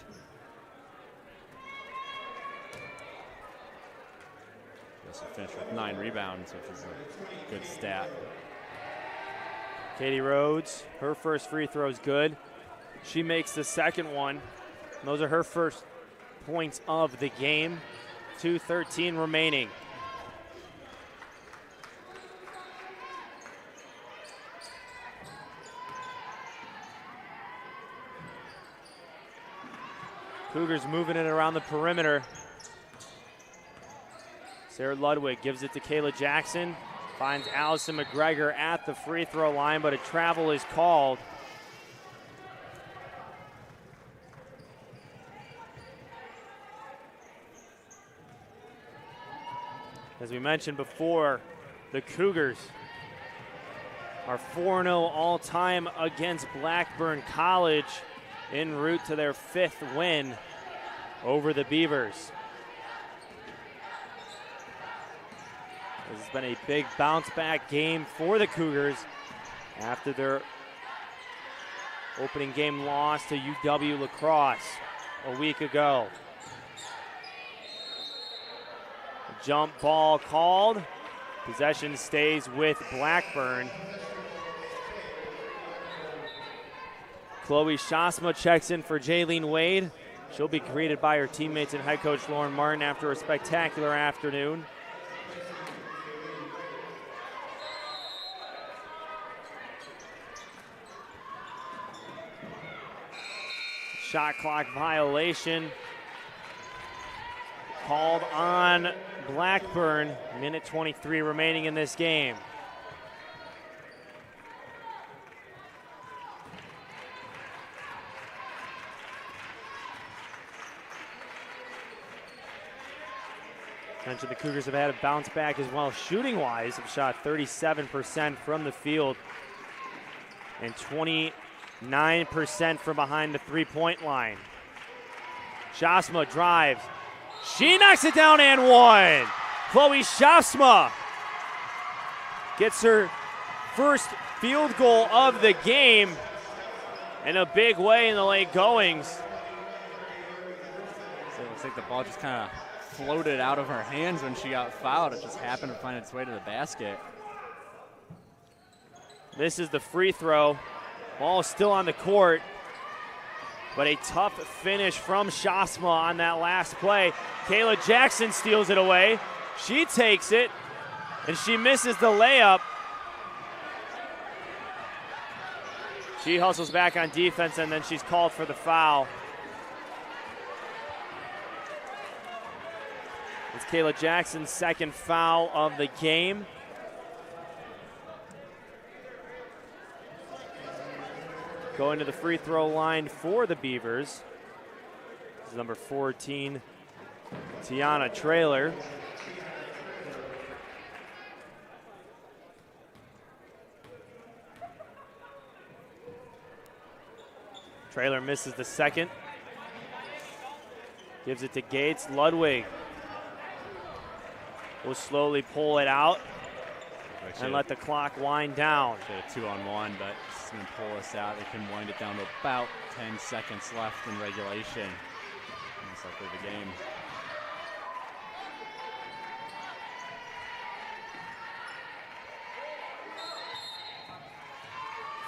She finished with 9 rebounds, which is a good stat. Katie Rhodes, her first free throw is good. She makes the second one. Those are her first points of the game. 2:13 remaining. Cougars moving it around the perimeter. Sarah Ludwig gives it to Kayla Jackson. Finds Allison McGregor at the free throw line, but a travel is called. As we mentioned before, the Cougars are 4-0 all-time against Blackburn College en route to their 5th win over the Beavers. This has been a big bounce-back game for the Cougars after their opening game loss to UW La Crosse a week ago. Jump ball called. Possession stays with Blackburn. Chloe Shasma checks in for Jaylene Wade. She'll be greeted by her teammates and head coach Lauren Martin after a spectacular afternoon. Shot clock violation called on Blackburn. Minute 23 remaining in this game. Mentioned the Cougars have had a bounce back as well shooting-wise. Have shot 37% from the field and 29% from behind the three-point line. Shasma drives. She knocks it down and one. Chloe Shasma gets her first field goal of the game in a big way in the late goings. So it looks like the ball just kind of floated out of her hands when she got fouled. It just happened to find its way to the basket. This is the free throw. Ball is still on the court, but a tough finish from Shasma on that last play. Kayla Jackson steals it away. She takes it, and she misses the layup. She hustles back on defense, and then she's called for the foul. It's Kayla Jackson's second foul of the game. Going to the free throw line for the Beavers is number 14, Tiana Traylor. Traylor misses the second. Gives it to Gates. Ludwig will slowly pull it out and let the clock wind down. Should have 2-on-1, but it's going to pull us out. They can wind it down to about 10 seconds left in regulation. Most likely the game.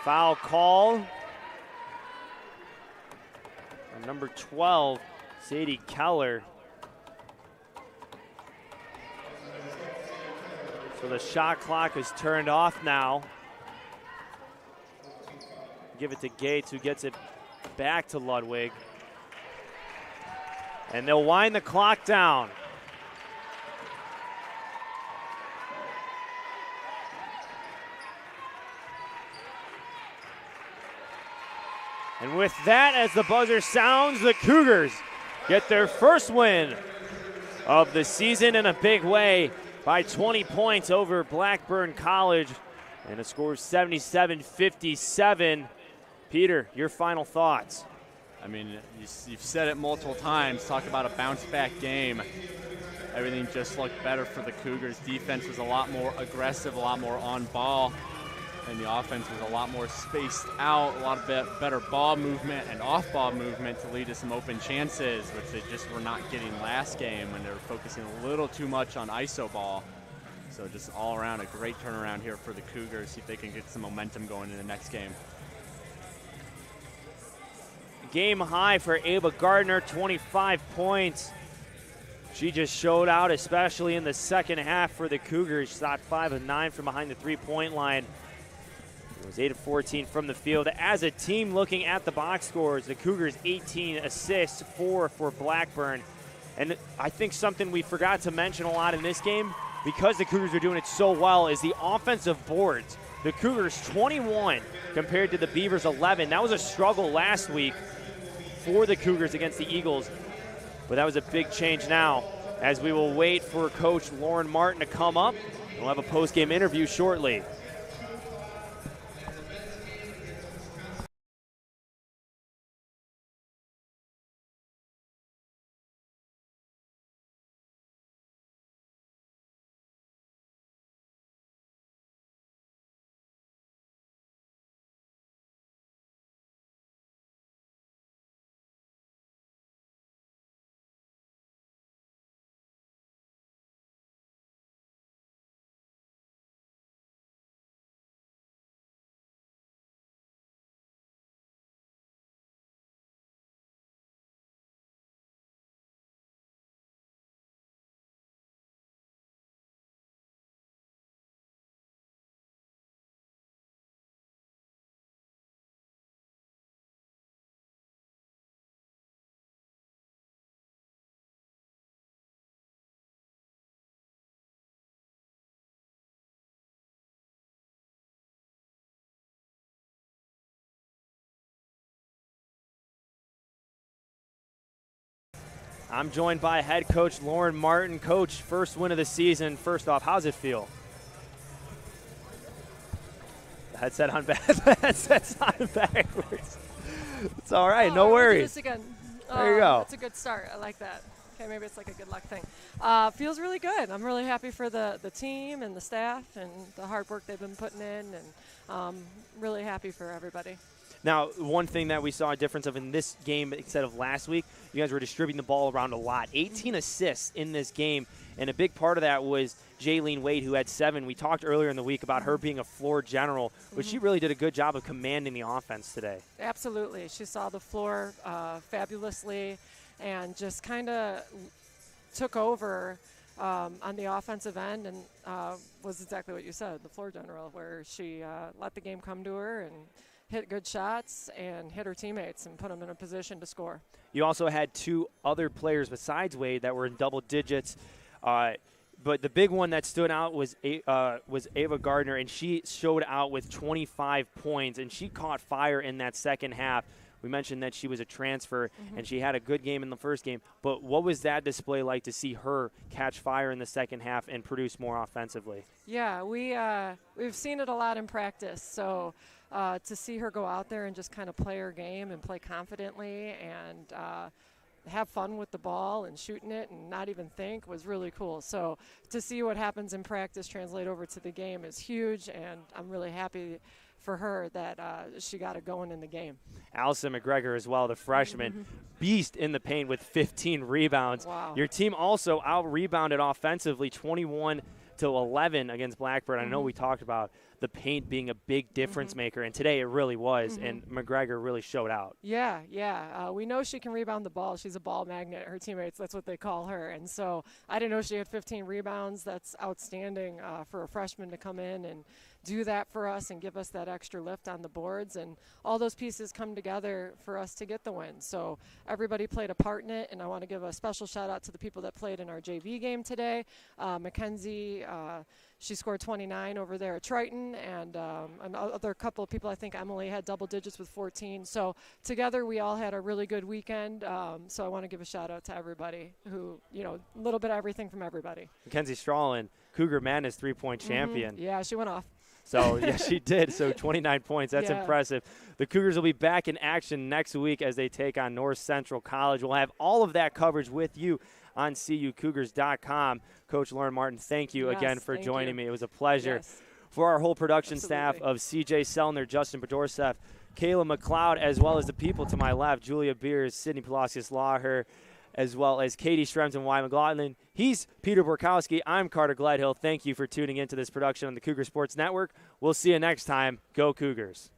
Foul call on number 12, Sadie Keller. So the shot clock is turned off now. Give it to Gates, who gets it back to Ludwig. And they'll wind the clock down. And with that, as the buzzer sounds, the Cougars get their first win of the season in a big way by 20 points over Blackburn College. And the score is 77-57. Peter, your final thoughts. I mean, you've said it multiple times. Talk about a bounce-back game. Everything just looked better for the Cougars. Defense was a lot more aggressive, a lot more on ball. and the offense was a lot more spaced out, a lot of better ball movement and off-ball movement to lead to some open chances, which they just were not getting last game when they were focusing a little too much on iso ball. So just all around a great turnaround here for the Cougars. See if they can get some momentum going in the next game. Game high for Ava Gardner, 25 points. She just showed out, especially in the second half for the Cougars. Shot 5 of 9 from behind the three-point line. It was 8 of 14 from the field. As a team, looking at the box scores, the Cougars 18 assists, 4 for Blackburn. And I think something we forgot to mention a lot in this game, because the Cougars are doing it so well, is the offensive boards. The Cougars 21 compared to the Beavers 11. That was a struggle last week for the Cougars against the Eagles. But that was a big change now, as we will wait for Coach Lauren Martin to come up. We'll have a post-game interview shortly. I'm joined by head coach Lauren Martin. Coach, first win of the season. First off, how's it feel? The headset on back. The headset's on backwards. It's all right. No worries. Do this again. There you go. That's a good start. I like that. Okay, maybe it's like a good luck thing. Feels really good. I'm really happy for the team and the staff and the hard work they've been putting in, and really happy for everybody. Now, one thing that we saw a difference of in this game instead of last week, you guys were distributing the ball around a lot. 18 assists in this game, and a big part of that was Jaylene Wade, who had 7. We talked earlier in the week about her being a floor general, but she really did a good job of commanding the offense today. Absolutely. She saw the floor fabulously and just kind of took over on the offensive end, and was exactly what you said, the floor general, where she let the game come to her and hit good shots and hit her teammates and put them in a position to score. You also had 2 other players besides Wade that were in double digits. But the big one that stood out was Ava Gardner, and she showed out with 25 points, and she caught fire in that second half. We mentioned that she was a transfer, and she had a good game in the first game. But what was that display like to see her catch fire in the second half and produce more offensively? Yeah, we've seen it a lot in practice. So to see her go out there and just kind of play her game and play confidently and have fun with the ball and shooting it and not even think was really cool. So to see what happens in practice translate over to the game is huge, and I'm really happy for her that she got it going in the game. Allison McGregor as well, the freshman, beast in the paint with 15 rebounds. Wow. Your team also out-rebounded offensively, 21-11 against Blackburn. I know we talked about the paint being a big difference maker, and today it really was, and McGregor really showed out. Yeah. We know she can rebound the ball. She's a ball magnet. Her teammates, that's what they call her. And so I didn't know she had 15 rebounds. That's outstanding for a freshman to come in and do that for us and give us that extra lift on the boards, and all those pieces come together for us to get the win. So everybody played a part in it, and I want to give a special shout out to the people that played in our JV game today. Mackenzie, she scored 29 over there at Triton, and another couple of people, I think Emily had double digits with 14. So together we all had a really good weekend. So I want to give a shout out to everybody who, a little bit of everything from everybody. Mackenzie Strawlin, Cougar Madness three-point champion. Yeah, she went off. So, yeah, she did. So 29 points. That's impressive. The Cougars will be back in action next week as they take on North Central College. We'll have all of that coverage with you on CUCougars.com. Coach Lauren Martin, thank you again for joining me. It was a pleasure. Yes. For our whole production staff of CJ Sellner, Justin Podorceff, Kayla McLeod, as well as the people to my left, Julia Beers, Sydney Palacios-Laher, as well as Katie Strems and Y. McLaughlin. He's Peter Borkowski. I'm Carter Gledhill. Thank you for tuning into this production on the Cougar Sports Network. We'll see you next time. Go Cougars.